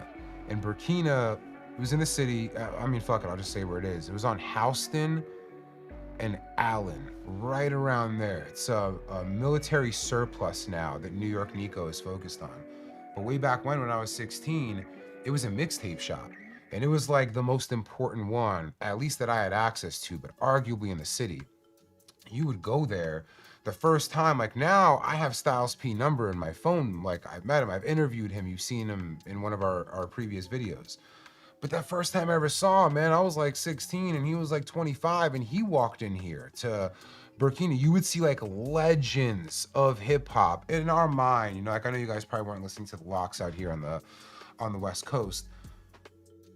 And Burkina, it was in the city, I mean, fuck it, I'll just say where it is. It was on Houston and Allen, right around there. It's a military surplus now that New York Nico is focused on. But way back when I was 16, it was a mixtape shop. And it was like the most important one, at least that I had access to, but arguably in the city. You would go there the first time, like now I have Styles P number in my phone. Like I've met him, I've interviewed him. You've seen him in one of our previous videos. But that first time I ever saw him, man, I was like 16 and he was like 25 and he walked in here to Burkina. You would see like legends of hip hop in our mind. You know, like I know you guys probably weren't listening to the locks out here on the West Coast.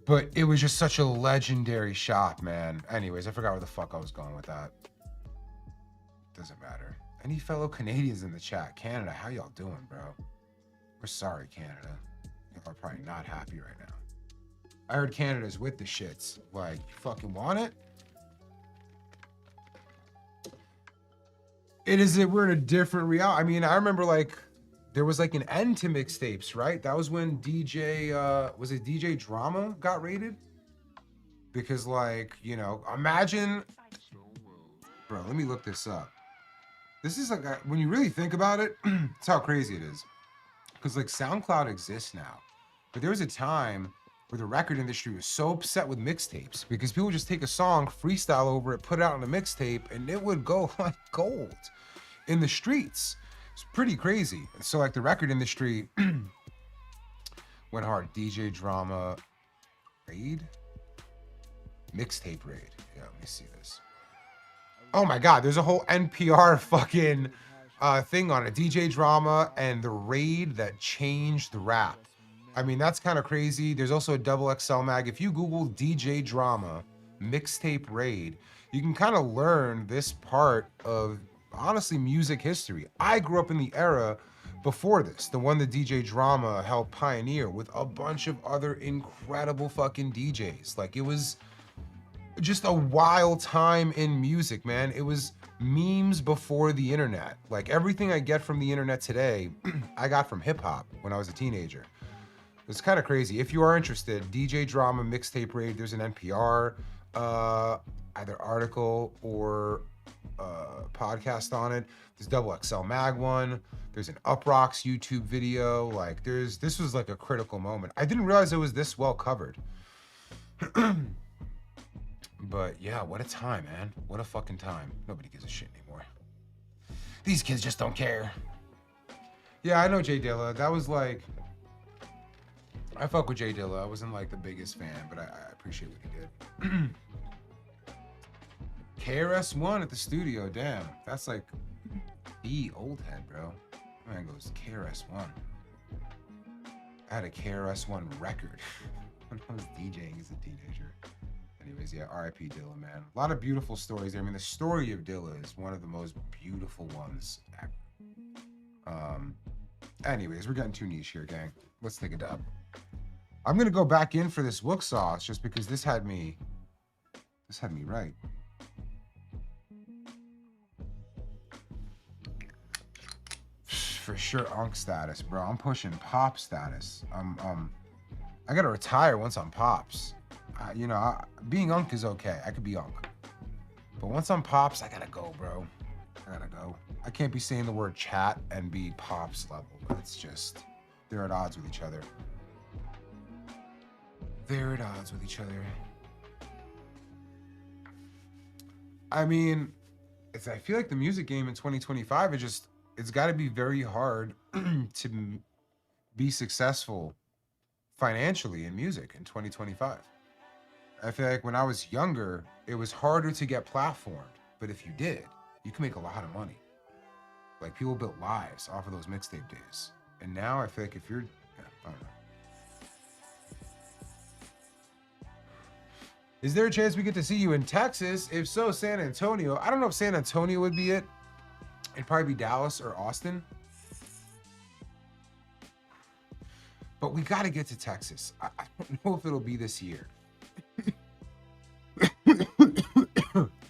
But it was just such a legendary shop, man. Anyways, I forgot where the fuck I was going with that. Doesn't matter. Any fellow Canadians in the chat? Canada, how y'all doing, bro? We're sorry, Canada. Y'all are probably not happy right now. I heard Canada's with the shits. Like, you fucking want it? We're in a different reality. I mean, I remember like, there was like an end to mixtapes, right? That was when was it DJ Drama got raided? Because, like, you know, imagine, bro, let me look this up. This is like, when you really think about it, it's how crazy it is. Because, like, SoundCloud exists now. But there was a time where the record industry was so upset with mixtapes because people would just take a song, freestyle over it, put it out on a mixtape, and it would go like gold in the streets. It's pretty crazy. So, like, the record industry went hard. DJ Drama, Raid? Mixtape Raid. Yeah, let me see this. Oh my God, there's a whole NPR fucking thing on it. DJ Drama and the Raid that changed the rap. I mean, that's kind of crazy. There's also a double XL mag. If you Google DJ Drama Mixtape Raid, you can kind of learn this part of, honestly, music history. I grew up in the era before this, the one that DJ Drama helped pioneer with a bunch of other incredible fucking DJs. Like, it was just a wild time in music, man. It was memes before the internet. Like, everything I get from the internet today, I got from hip hop when I was a teenager. It's kind of crazy. If you are interested, DJ Drama Mixtape Raid, there's an NPR either article or podcast on it. There's double XL mag one. There's an Uproxx YouTube video. Like, this was like a critical moment. I didn't realize it was this well covered. But yeah, what a time, man. What a fucking time. Nobody gives a shit anymore. These kids just don't care. Yeah, I know Jay Dilla. That was like, I fuck with Jay Dilla. I wasn't like the biggest fan, but I appreciate what he did. KRS-One at the studio, damn. That's like the old head, bro. Man goes, KRS-One. I had a KRS-One record when I was DJing as a teenager. Anyways, yeah, R.I.P. Dilla, man. A lot of beautiful stories there. I mean, the story of Dilla is one of the most beautiful ones ever. Anyways, we're getting too niche here, gang. Let's take a dub. I'm gonna go back in for this Wook sauce just because this had me right. For sure, Unk status, bro. I'm pushing Pop status. I gotta retire once I'm Pops. You know, being Unk is okay. I could be Unk. But once I'm Pops, I gotta go, bro. I gotta go. I can't be saying the word chat and be Pops level. It's just, they're at odds with each other. They're at odds with each other. I mean, I feel like the music game in 2025 is just, it's gotta be very hard to be successful financially in music in 2025. I feel like when I was younger, it was harder to get platformed. But if you did, you can make a lot of money. Like, people built lives off of those mixtape days. And now I feel like if you're, yeah, I don't know. Is there a chance we get to see you in Texas? If so, San Antonio. I don't know if San Antonio would be it. It'd probably be Dallas or Austin. But we got to get to Texas. I don't know if it'll be this year.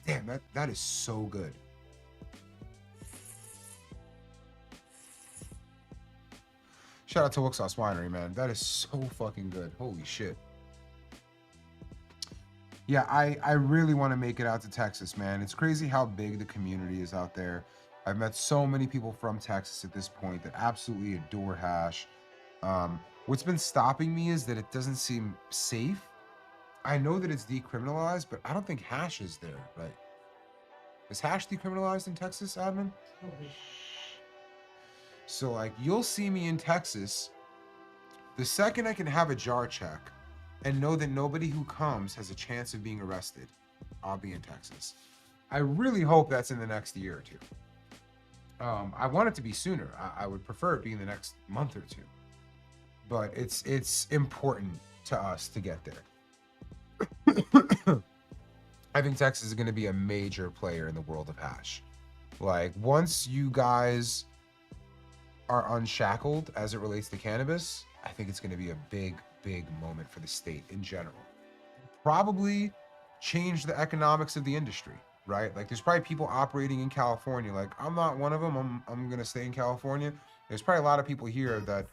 Damn, that is so good. Shout out to Wook Sauce Winery, man. That is so fucking good. Holy shit. Yeah, I really want to make it out to Texas, man. It's crazy how big the community is out there. I've met so many people from Texas at this point that absolutely adore hash. What's been stopping me is that it doesn't seem safe. I know that it's decriminalized, but I don't think hash is there, right? Is hash decriminalized in Texas, admin? So, like, you'll see me in Texas the second I can have a jar check and know that nobody who comes has a chance of being arrested. I'll be in Texas. I really hope that's in the next year or two. I want it to be sooner. I would prefer it being the next month or two. But it's important to us to get there. I think Texas is going to be a major player in the world of hash. Like, once you guys are unshackled as it relates to cannabis, I think it's going to be a big, big moment for the state in general. Probably change the economics of the industry, right? Like, there's probably people operating in California. Like, I'm not one of them. I'm going to stay in California. There's probably a lot of people here that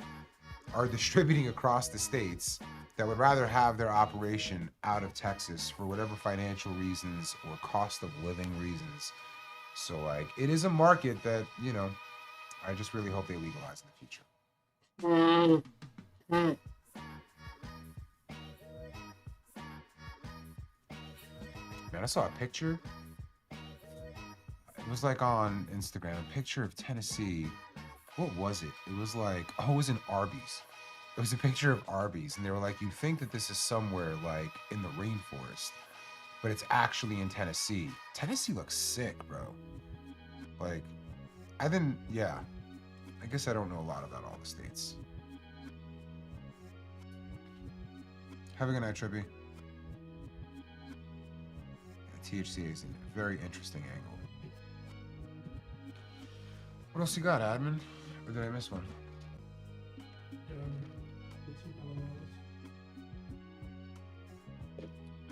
are distributing across the states that would rather have their operation out of Texas for whatever financial reasons or cost of living reasons. So like, it is a market that, you know, I just really hope they legalize in the future. Man, I saw a picture. It was like on Instagram, a picture of Tennessee. What was it? It was like, oh, it was in Arby's. It was a picture of Arby's, and they were like, you'd think that this is somewhere like in the rainforest, but it's actually in Tennessee. Tennessee looks sick, bro. Like, I guess I don't know a lot about all the states. Have a good night, Trippy. Yeah, THC is a very interesting angle. What else you got, admin? Or did I miss one?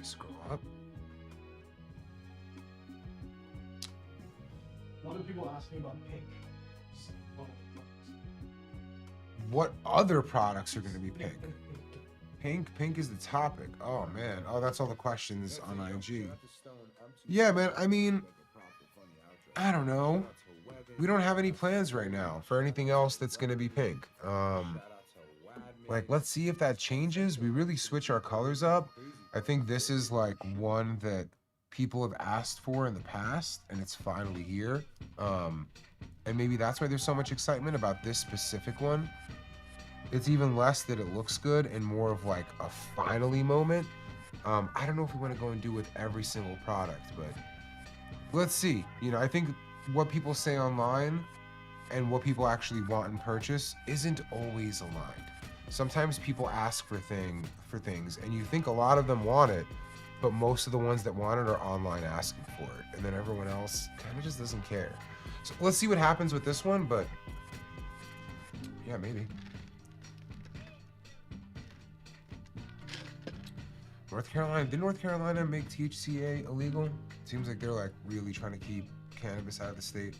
Scroll up. A lot of people asking about pink. What other products are going to be pink? Pink is the topic. Oh man. Oh, that's all the questions on IG. Yeah, man. I mean, I don't know. We don't have any plans right now for anything else that's going to be pink. Like, let's see if that changes. We really switch our colors up. I think this is like one that people have asked for in the past, and it's finally here. And maybe that's why there's so much excitement about this specific one. It's even less that it looks good and more of like a finally moment. I don't know if we want to go and do with every single product, but let's see. You know, I think what people say online and what people actually want and purchase isn't always aligned. Sometimes people ask for things and you think a lot of them want it, but most of the ones that want it are online asking for it, and then everyone else kind of just doesn't care. So let's see what happens with this one, but yeah, maybe. North Carolina, did North Carolina make THCA illegal? Seems like they're like really trying to keep cannabis out of the state.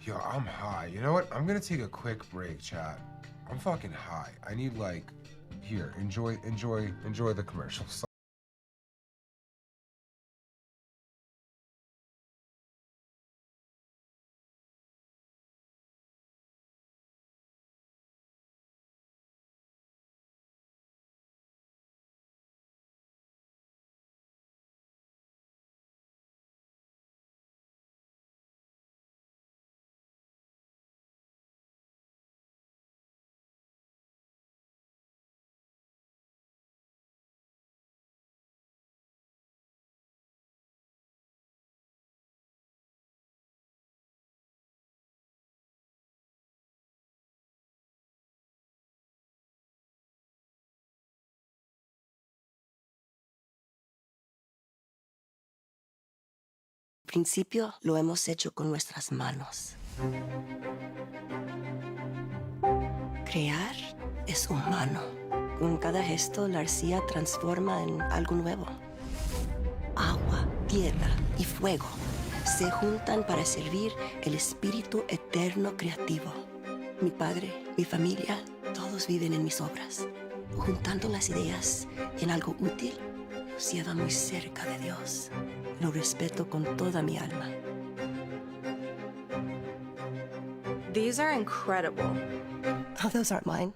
Yo, I'm high. You know what? I'm gonna take a quick break, chat. I'm fucking high. I need like, here, enjoy the commercials. Principio lo hemos hecho con nuestras manos. Crear es humano. Con cada gesto, la arcilla transforma en algo nuevo. Agua, tierra y fuego se juntan para servir el espíritu eterno creativo. Mi padre, mi familia, todos viven en mis obras. Juntando las ideas en algo útil, nos lleva muy cerca de Dios. Lo respeto con toda mi alma. These are incredible. Oh, those aren't mine.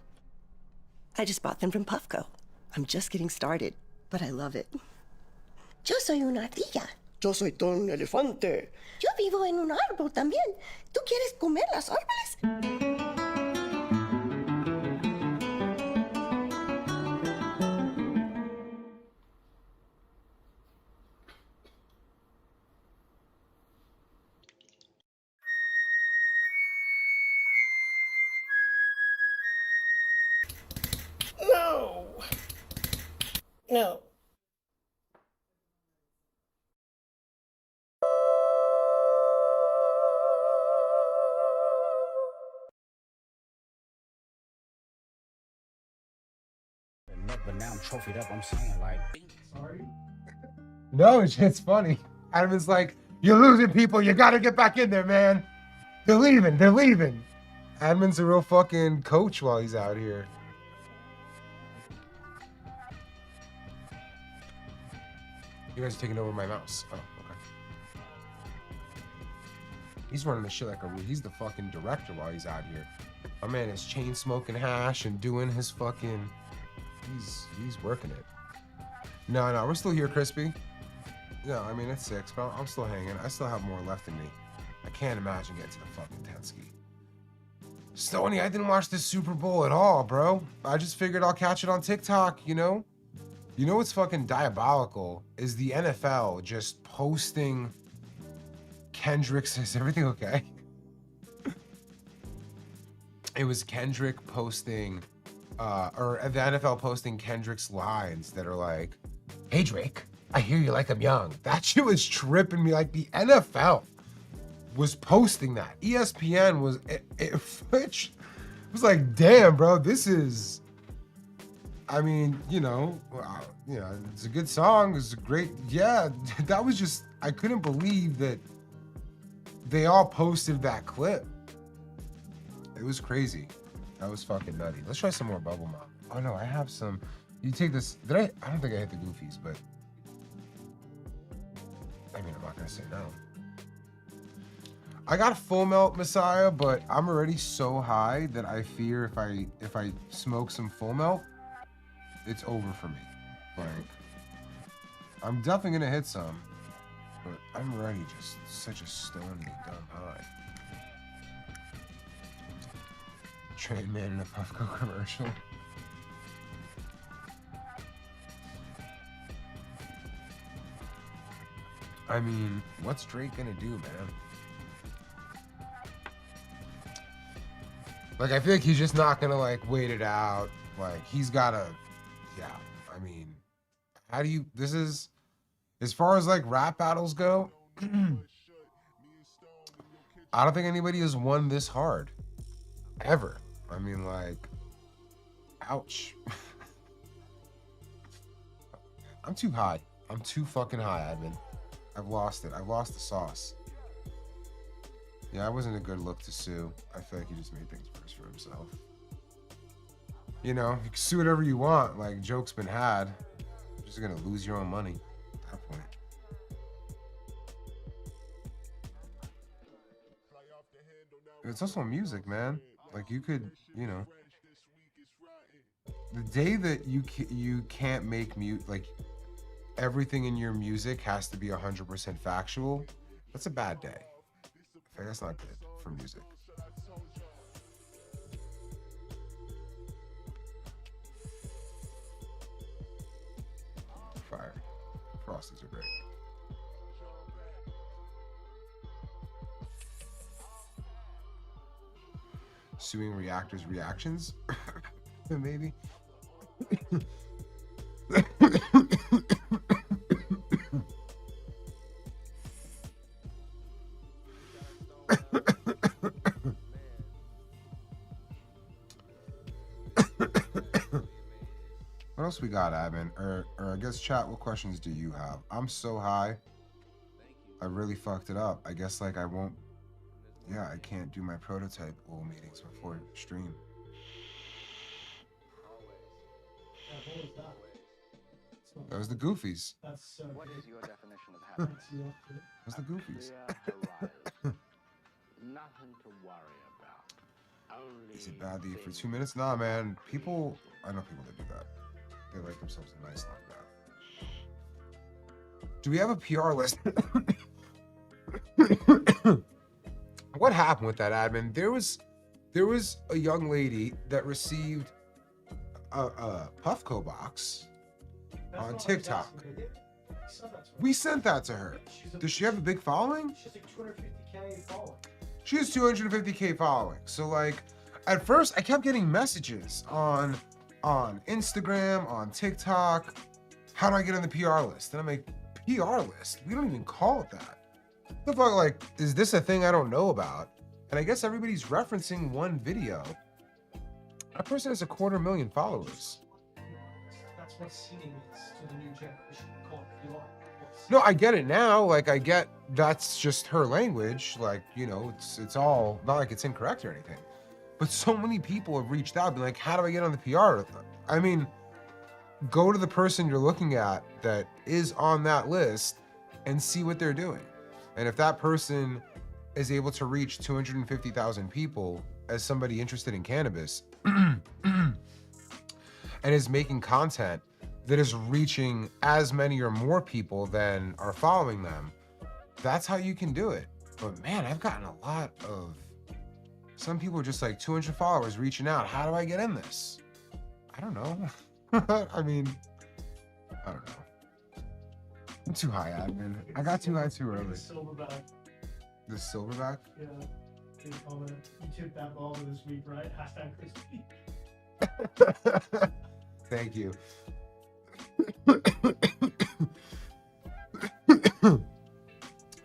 I just bought them from Puffco. I'm just getting started, but I love it. Yo soy una ardilla. Yo soy un elefante. Yo vivo en un árbol también. ¿Tú quieres comer las árboles? No. But now I'm trophied up. I'm saying like, Sorry. No, it's funny. Adam's like, you're losing people. You gotta get back in there, man. They're leaving. They're leaving. Admin's a real fucking coach while he's out here. You guys are taking over my mouse. Oh, okay. He's running the shit like a... He's the fucking director while he's out here. My man is chain smoking hash and doing his fucking... He's working it. No, we're still here, Crispy. No, I mean, it's 6, but I'm still hanging. I still have more left in me. I can't imagine getting to the fucking 10 ski. Stoney, I didn't watch this Super Bowl at all, bro. I just figured I'll catch it on TikTok, you know? You know what's fucking diabolical is the NFL just posting Kendrick's... Is everything okay? It was Kendrick posting, or the NFL posting Kendrick's lines that are like, "Hey Drake, I hear you like I'm young." That shit was tripping me. Like the NFL was posting that. ESPN was, it was like, damn, bro, this is... I mean, you know, it's a good song. It's a great, yeah. That was just, I couldn't believe that they all posted that clip. It was crazy. That was fucking nutty. Let's try some more Bubble Mop. Oh no, I have some. You take this. I don't think I hit the Goofies, but I mean, I'm not gonna say no. I got a full melt Messiah, but I'm already so high that I fear if I smoke some full melt, it's over for me. Like, I'm definitely gonna hit some, but I'm already just such a stony dumb high. Train man in a Puffco commercial. I mean, what's Drake gonna do, man? Like, I feel like he's just not gonna, like, wait it out. Like, he's gotta, yeah. I mean, how do you, this is, as far as, like, rap battles go, I don't think anybody has won this hard. Ever. I mean, like, ouch. I'm too high. I'm too fucking high, Admin. I've lost it. I've lost the sauce. Yeah, it wasn't a good look to sue. I feel like he just made things worse for himself. You know, you can sue whatever you want. Like, joke's been had. You're just gonna lose your own money at that point. It's also music, man. Like, you could, you know, the day that you can't make like everything in your music has to be 100% factual, that's a bad day. I think that's not good for music. Fire. Frosties are great. Suing reactors' reactions? Maybe. What else we got, Admin? Or I guess chat, what questions do you have? I'm so high. I really fucked it up. I guess like I won't, yeah, I can't do my prototype old meetings before stream. That was the Goofies. That's so What good. is your definition of happiness? That was the Goofies. Nothing to worry about. Only Is it bad to eat for 2 minutes? Nah, man. People, I know people that do that. They like themselves a nice like that. Do we have a PR list? What happened with that, Admin? There was a young lady that received a Puffco box on TikTok. We sent that to her. Does she have a big following? She's like 250K following. She has 250K following. So like, at first I kept getting messages on Instagram, on TikTok. How do I get on the PR list? And I'm like, PR list? We don't even call it that. The fuck, like, is this a thing I don't know about? And I guess everybody's referencing one video. That person has 250,000 followers. That's what seeding is to the new generation. Called PR. No, I get it now. Like, I get that's just her language. Like, you know, it's all not like it's incorrect or anything. But so many people have reached out, been like, how do I get on the PR? I mean, go to the person you're looking at that is on that list and see what they're doing. And if that person is able to reach 250,000 people as somebody interested in cannabis and is making content that is reaching as many or more people than are following them, that's how you can do it. But man, I've gotten a lot of, some people are just like 200 followers reaching out. How do I get in this? I don't know. I mean, I don't know. I'm too high, admin. I got too high too early. Silverback. The silverback? Yeah. They call it. You took that ball this week, right? Hashtag crispy. Thank you.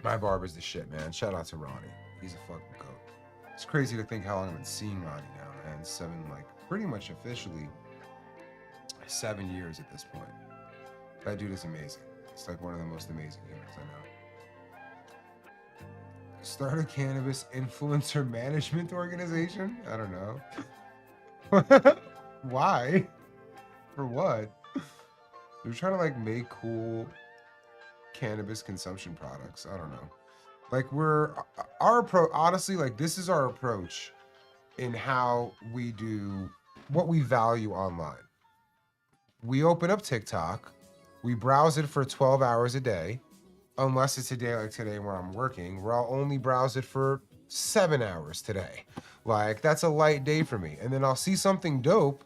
My barber's the shit, man. Shout out to Ronnie. He's a fucking goat. It's crazy to think how long I've been seeing Ronnie now, man. Pretty much officially 7 years at this point. That dude is amazing. It's like one of the most amazing humans I know. Start a cannabis influencer management organization? I don't know. Why? For what? They're trying to like make cool cannabis consumption products. I don't know. Like our approach, honestly, like this is our approach in how we do what we value online. We open up TikTok, we browse it for 12 hours a day, unless it's a day like today where I'm working, where I'll only browse it for 7 hours today. Like that's a light day for me. And then I'll see something dope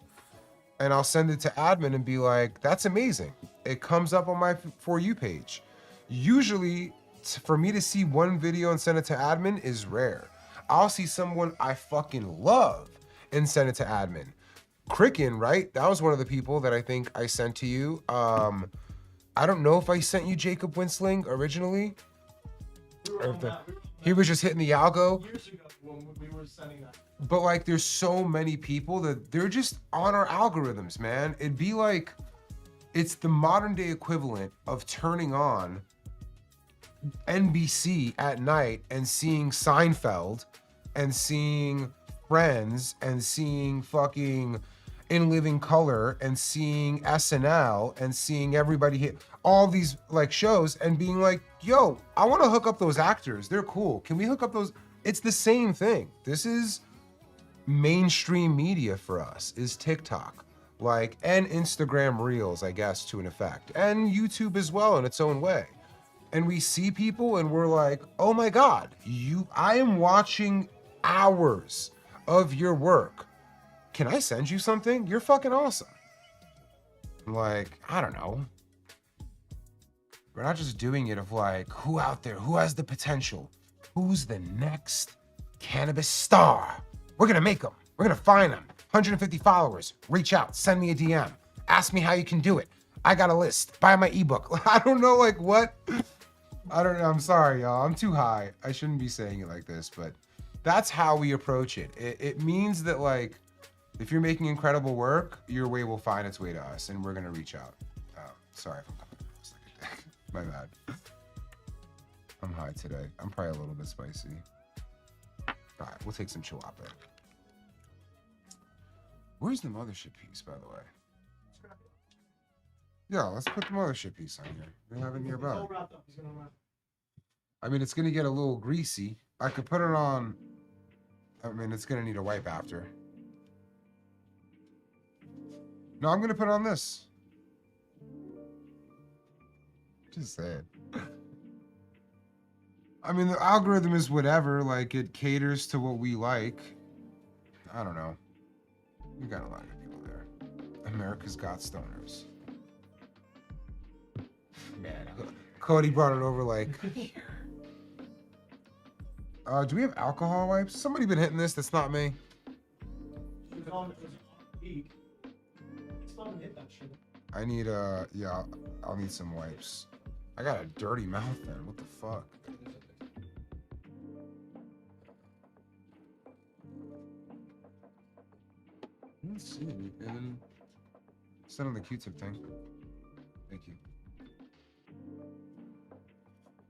and I'll send it to admin and be like, that's amazing. It comes up on my For You page. Usually, for me to see one video and send it to admin is rare. I'll see someone I fucking love and send it to admin. Cricken, right? That was one of the people that I think I sent to you. I don't know if I sent you Jacob Winsling originally. He was just hitting the algo. Years ago when we were sending that. But like, there's so many people that they're just on our algorithms, man. It'd be like, it's the modern day equivalent of turning on NBC at night and seeing Seinfeld and seeing Friends and seeing fucking In Living Color and seeing SNL and seeing everybody hit all these like shows and being like, yo, I want to hook up those actors. They're cool. Can we hook up those? It's the same thing. This is mainstream media for us, is TikTok. Like, and Instagram Reels, I guess, to an effect. And YouTube as well in its own way. And we see people and we're like, oh my God, I am watching hours of your work. Can I send you something? You're fucking awesome. Like, I don't know. We're not just doing it of like, who out there, who has the potential? Who's the next cannabis star? We're gonna make them. We're gonna find them. 150 followers. Reach out. Send me a DM. Ask me how you can do it. I got a list. Buy my ebook. I don't know, like what? I don't know. I'm sorry, y'all. I'm too high. I shouldn't be saying it like this, but that's how we approach it. It means that like, if you're making incredible work, your way will find its way to us, and we're gonna reach out. Sorry if I'm coming across like a dick. My bad. I'm high today. I'm probably a little bit spicy. All right, we'll take some chihuahua. Where's the mothership piece, by the way? Yeah, let's put the mothership piece on here. We have it nearby. It's all wrapped up. He's gonna wrap. I mean, it's gonna get a little greasy. I could put it on. I mean, it's gonna need a wipe after. No, I'm gonna put it on this. Just saying. I mean, the algorithm is whatever. Like, it caters to what we like. I don't know. We got a lot of people there. America's Got Stoners. Man, Cody brought it over like. Do we have alcohol wipes? Somebody been hitting this? That's not me. It's on peak. Still haven't hit that shit. I need yeah, I'll need some wipes. I got a dirty mouth then. What the fuck? Let's see. And then send on the Q-tip thing. Thank you.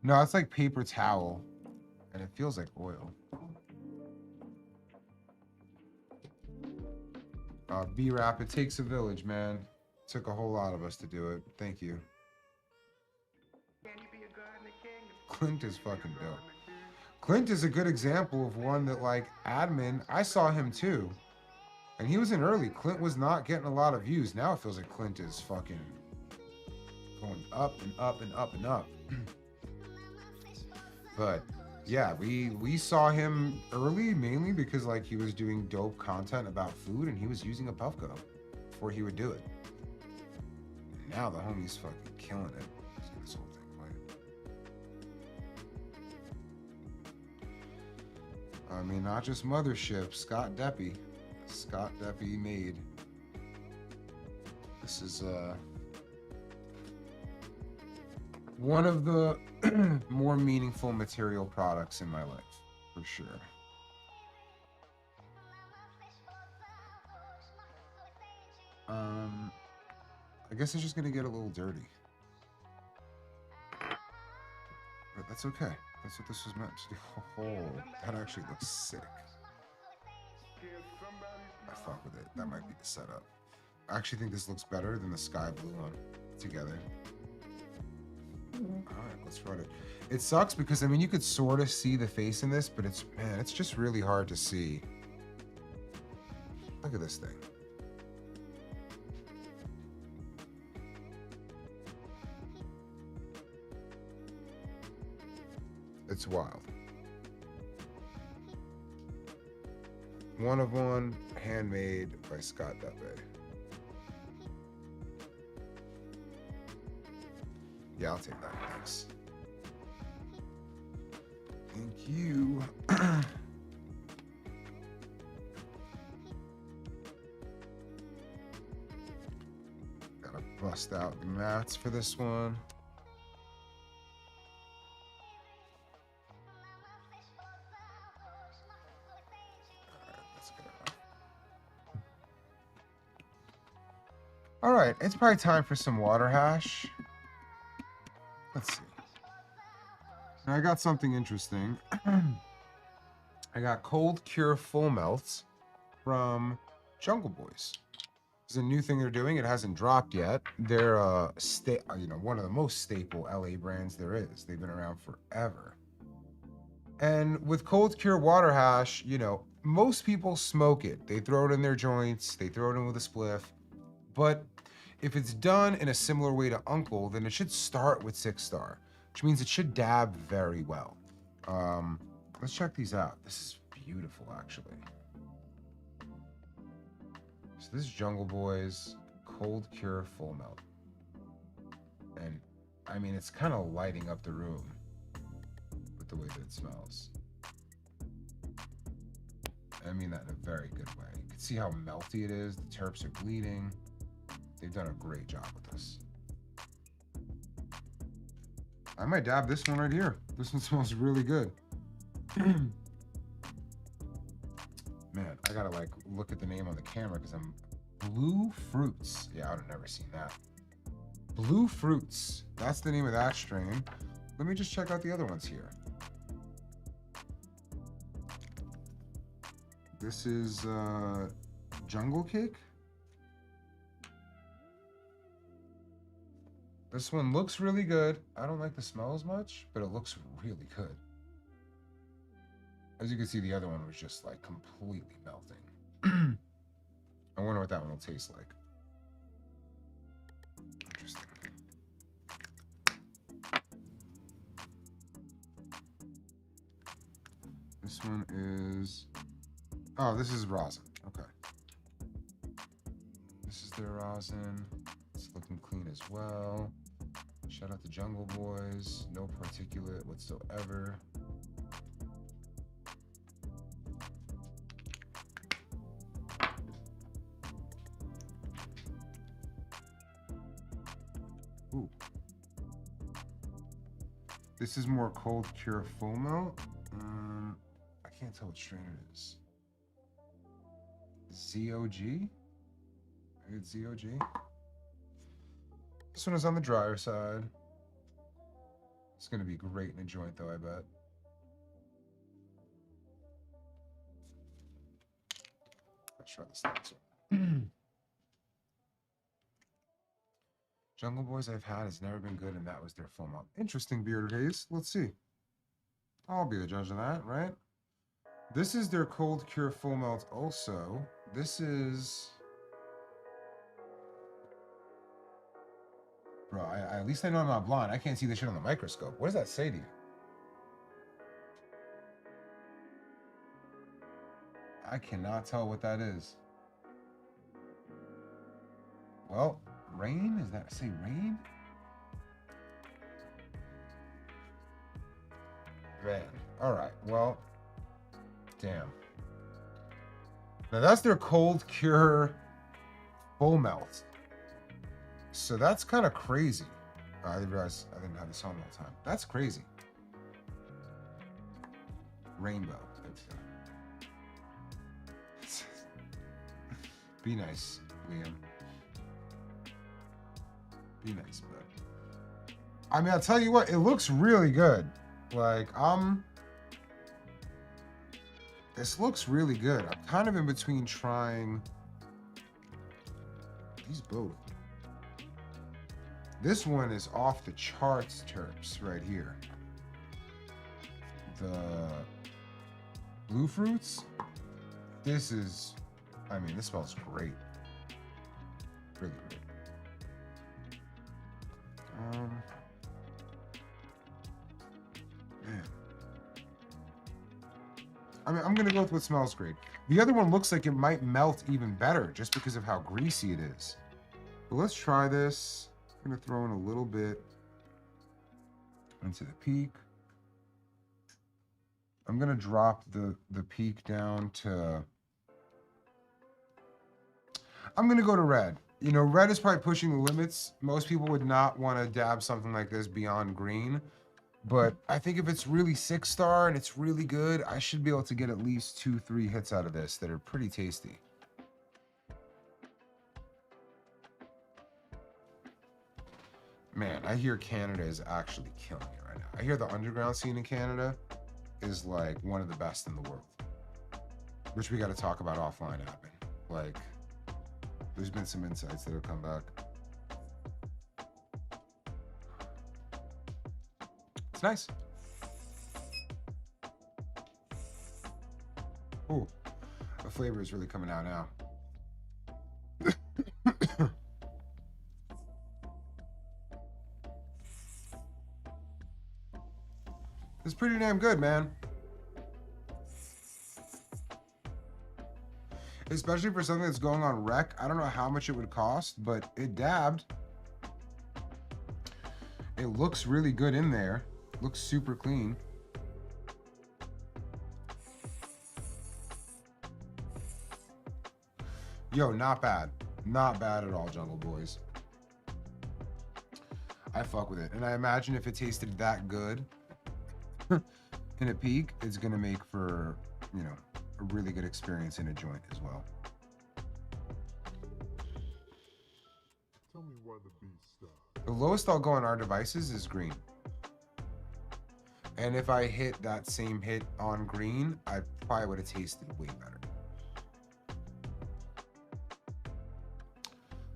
No, it's like paper towel, and it feels like oil. B-Rap, it takes a village, man. Took a whole lot of us to do it. Thank you. Clint is fucking dope. Clint is a good example of one that, like, admin, I saw him too. And he was in early. Clint was not getting a lot of views. Now it feels like Clint is fucking going up and up and up and up. But yeah, we saw him early mainly because like he was doing dope content about food and he was using a Puffco before he would do it. And now the homie's fucking killing it. Let's get this whole thing played. I mean, not just Mothership, Scott Deppie. Scott Deppie made. This is one of the more meaningful material products in my life, for sure. I guess it's just gonna get a little dirty. But that's okay. That's what this was meant to do. Oh, that actually looks sick. I fuck with it. That might be the setup. I actually think this looks better than the sky blue one together. Alright, let's run it. It sucks because, I mean, you could sort of see the face in this, but it's, man, it's just really hard to see. Look at this thing. It's wild. One of one, handmade by Scott Deppie. Yeah, I'll take that. Thanks. Thank you. Gotta bust out the mats for this one. All right, it's probably time for some water hash. Let's see. Now I got something interesting. I got Cold Cure Full Melts from Jungle Boys. It's a new thing they're doing. It hasn't dropped yet. They're one of the most staple LA brands there is. They've been around forever. And with Cold Cure Water Hash, you know, most people smoke it. They throw it in their joints. They throw it in with a spliff. But if it's done in a similar way to Uncle, then it should start with 6 Star, which means it should dab very well. Let's check these out. This is beautiful, actually. So this is Jungle Boys Cold Cure Full Melt. And I mean, it's kind of lighting up the room with the way that it smells. I mean that in a very good way. You can see how melty it is. The terps are bleeding. They've done a great job with this. I might dab this one right here. This one smells really good. Man, I gotta like look at the name on the camera because I'm Blue Fruits. Yeah, I would have never seen that. Blue Fruits. That's the name of that strain. Let me just check out the other ones here. This is Jungle Cake. This one looks really good. I don't like the smell as much, but it looks really good. As you can see, the other one was just like completely melting. I wonder what that one will taste like. Interesting. This one is... Oh, this is rosin. Okay. This is their rosin. It's looking clean as well. Shout out to Jungle Boys. No particulate whatsoever. Ooh. This is more Cold Cure Full Melt. I can't tell what strain it is. ZOG? Maybe it's ZOG? This one is on the drier side. It's gonna be great in a joint, though, I bet. Let's try this next one. Jungle Boys I've had has never been good, and that was their full malt. Interesting, Bearded Haze. Let's see. I'll be the judge of that, right? This is their Cold Cure full malt also. This is... Bro, at least I know I'm not blind. I can't see this shit on the microscope. What does that say to you? I cannot tell what that is. Well, rain? Does that say rain? Man. Alright, well. Damn. Now that's their Cold Cure full melt. So that's kind of crazy. I realized I didn't have this on all the time. That's crazy. Rainbow. Be nice, Liam. Be nice, bud. I mean, I'll tell you what, it looks really good. Like, this looks really good. I'm kind of in between trying these both. This one is off the charts terps right here. The blue fruits. This is, I mean, this smells great. Really great. Man. I mean, I'm gonna go with what smells great. The other one looks like it might melt even better just because of how greasy it is. But let's try this. I'm gonna throw in a little bit into the peak. I'm gonna drop the peak down to, I'm gonna go to red. You know, red is probably pushing the limits. Most people would not want to dab something like this beyond green. But I think if it's really 6-star and it's really good, I should be able to get at least 2-3 hits out of this that are pretty tasty. Man, I hear Canada is actually killing it right now. I hear the underground scene in Canada is like one of the best in the world. Which we got to talk about offline, Abin. Like, there's been some insights that have come back. It's nice. Ooh, the flavor is really coming out now. It's pretty damn good, man. Especially for something that's going on rec. I don't know how much it would cost, but it dabbed. It looks really good in there. Looks super clean. Yo, not bad. Not bad at all, Jungle Boys. I fuck with it. And I imagine if it tasted that good in a peak, it's gonna make for, you know, a really good experience in a joint as well. Tell me why the beast stopped. The lowest I'll go on our devices is green. And if I hit that same hit on green, I probably would have tasted way better.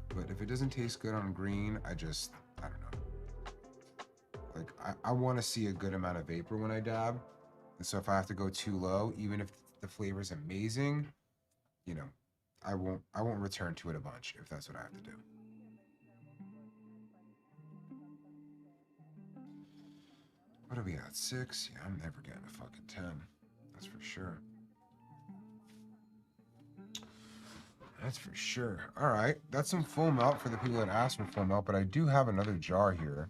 But if it doesn't taste good on green, I don't know. Like, I want to see a good amount of vapor when I dab. And so if I have to go too low, even if the flavor is amazing, you know, I won't return to it a bunch if that's what I have to do. What are we at? 6? Yeah, I'm never getting a fucking 10. That's for sure. That's for sure. All right, that's some full melt for the people that asked for full melt, but I do have another jar here.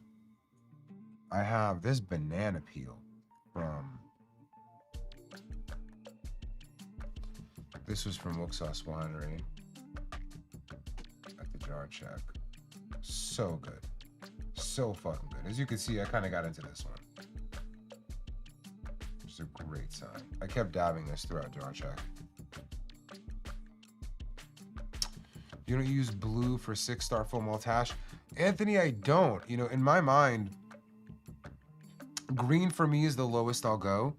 I have this banana peel from, this was from Wuxas Winery at the jar check. So good. So fucking good. As you can see, I kind of got into this one. It's a great sign. I kept dabbing this throughout jar check. You don't use blue for 6-star full malt hash? Anthony, I don't. You know, in my mind, green for me is the lowest I'll go,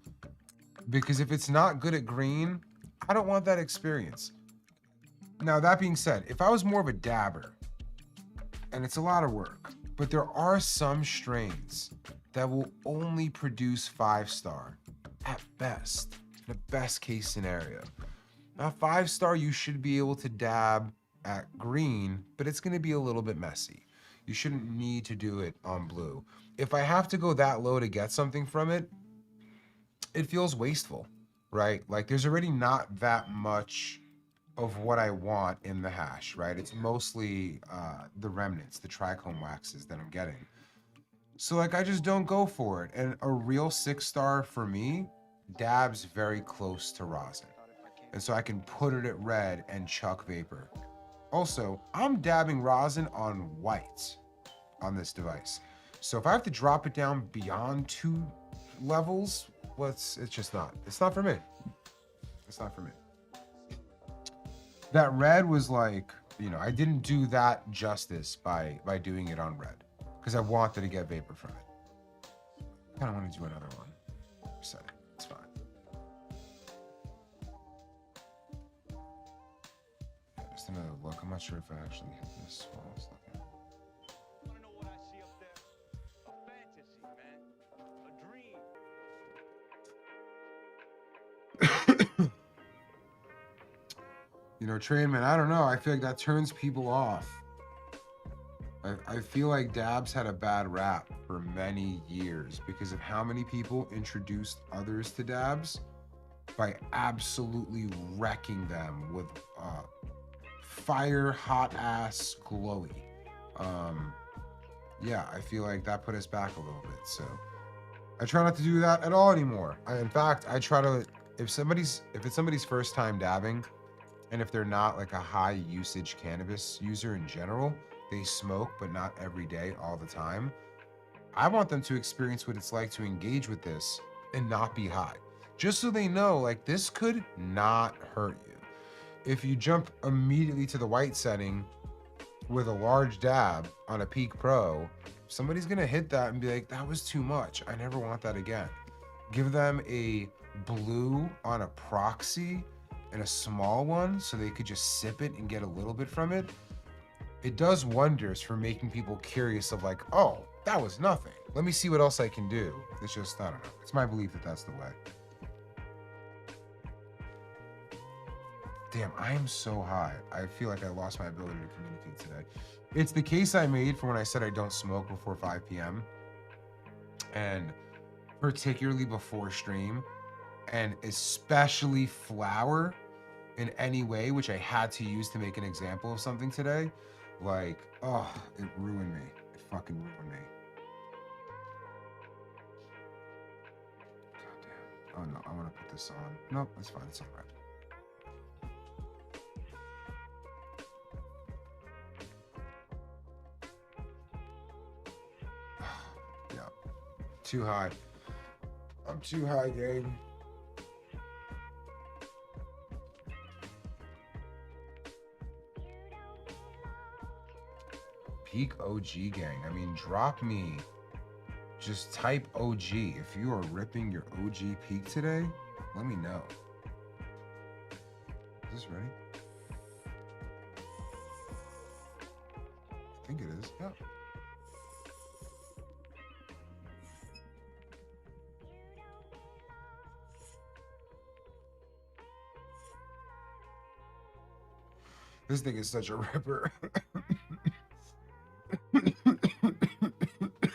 because if it's not good at green, I don't want that experience. Now, that being said, if I was more of a dabber, and it's a lot of work, but there are some strains that will only produce 5-star at best, the best case scenario. Now, 5-star, you should be able to dab at green, but it's going to be a little bit messy. You shouldn't need to do it on blue. If I have to go that low to get something from it, it feels wasteful, right? Like there's already not that much of what I want in the hash, right? It's mostly the remnants, the trichome waxes that I'm getting. So like I just don't go for it. And a real 6-star for me dabs very close to rosin. And so I can put it at red and chuck vapor. Also, I'm dabbing rosin on white on this device. So if I have to drop it down beyond 2 levels, it's just not. It's not for me. It's not for me. That red was like, you know, I didn't do that justice by doing it on red because I wanted to get vapor from it. I kind of want to do another one. So it's fine. Yeah, just another look. I'm not sure if I actually hit this while I was looking. You know, Trainman, I don't know. I feel like that turns people off. I feel like dabs had a bad rap for many years because of how many people introduced others to dabs by absolutely wrecking them with fire, hot ass, glowy. Yeah, I feel like that put us back a little bit. So I try not to do that at all anymore. In fact, I try to, if it's somebody's first time dabbing, and if they're not like a high usage cannabis user in general, they smoke, but not every day, all the time, I want them to experience what it's like to engage with this and not be high. Just so they know, like, this could not hurt you. If you jump immediately to the white setting with a large dab on a Peak Pro, somebody's gonna hit that and be like, that was too much. I never want that again. Give them a blue on a proxy and a small one so they could just sip it and get a little bit from it. It does wonders for making people curious of like, oh, that was nothing. Let me see what else I can do. It's just, I don't know. It's my belief that that's the way. Damn, I am so high. I feel like I lost my ability to communicate today. It's the case I made for when I said I don't smoke before 5 p.m. and particularly before stream, and especially flour in any way, which I had to use to make an example of something today. Like, oh, it ruined me. It fucking ruined me. God damn. Oh no, I want to put this on. Nope, that's fine. It's all right. Yeah. Too high. I'm too high, gang. Peak OG gang. I mean, drop me. Just type OG. If you are ripping your OG peak today, let me know. Is this ready? I think it is. Yeah. This thing is such a ripper.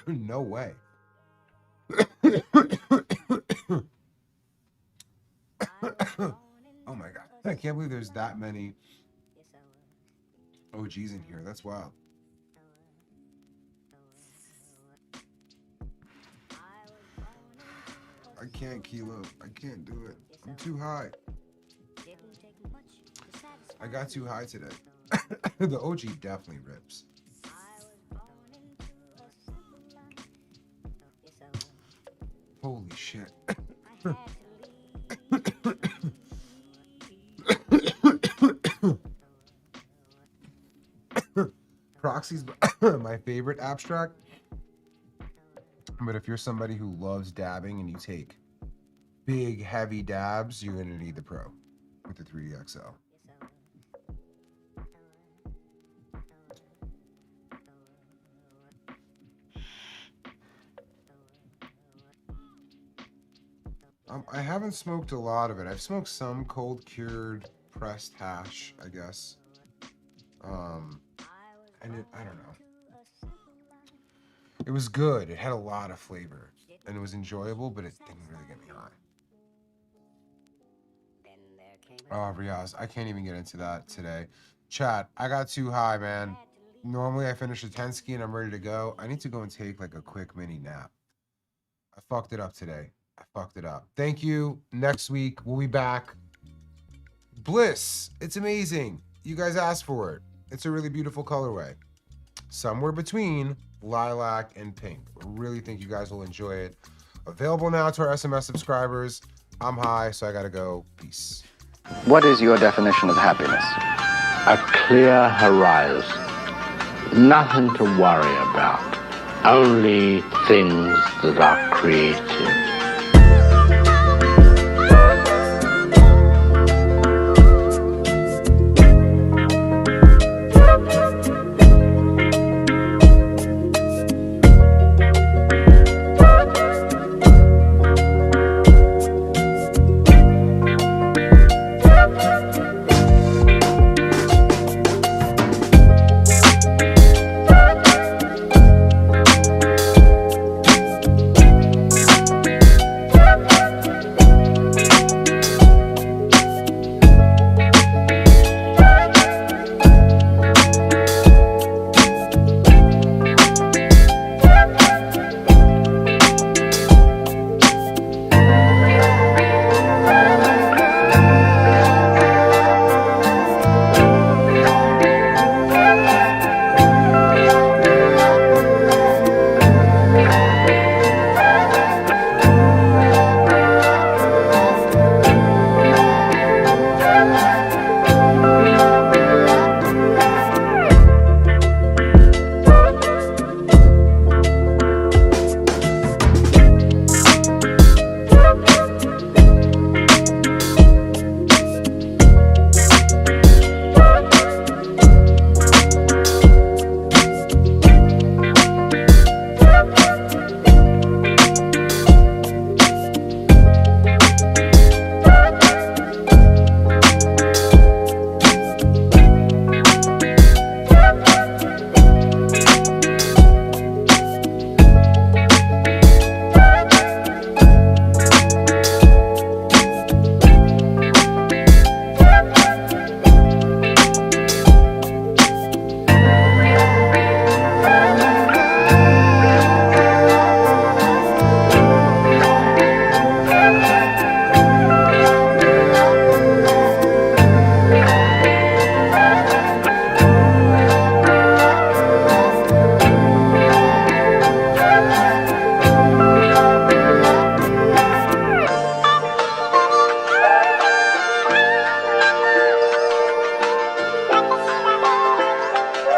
No way. Oh my God. I can't believe there's that many OGs in here. That's wild. I can't, Kilo. I can't do it. I'm too high. I got too high today. The OG definitely rips. Holy shit. Proxy's my favorite abstract. But if you're somebody who loves dabbing and you take big, heavy dabs, you're going to need the Pro with the 3D XL. I haven't smoked a lot of it. I've smoked some cold cured pressed hash, I guess. And I don't know. It was good. It had a lot of flavor, and it was enjoyable, but it didn't really get me high. Oh, Riaz, I can't even get into that today. Chat, I got too high, man. Normally I finish a 10 ski and I'm ready to go. I need to go and take like a quick mini nap. I fucked it up today. I fucked it up. Thank you. Next week, we'll be back. Bliss. It's amazing. You guys asked for it. It's a really beautiful colorway. Somewhere between lilac and pink. I really think you guys will enjoy it. Available now to our SMS subscribers. I'm high, so I gotta go. Peace. What is your definition of happiness? A clear horizon. Nothing to worry about. Only things that are creative.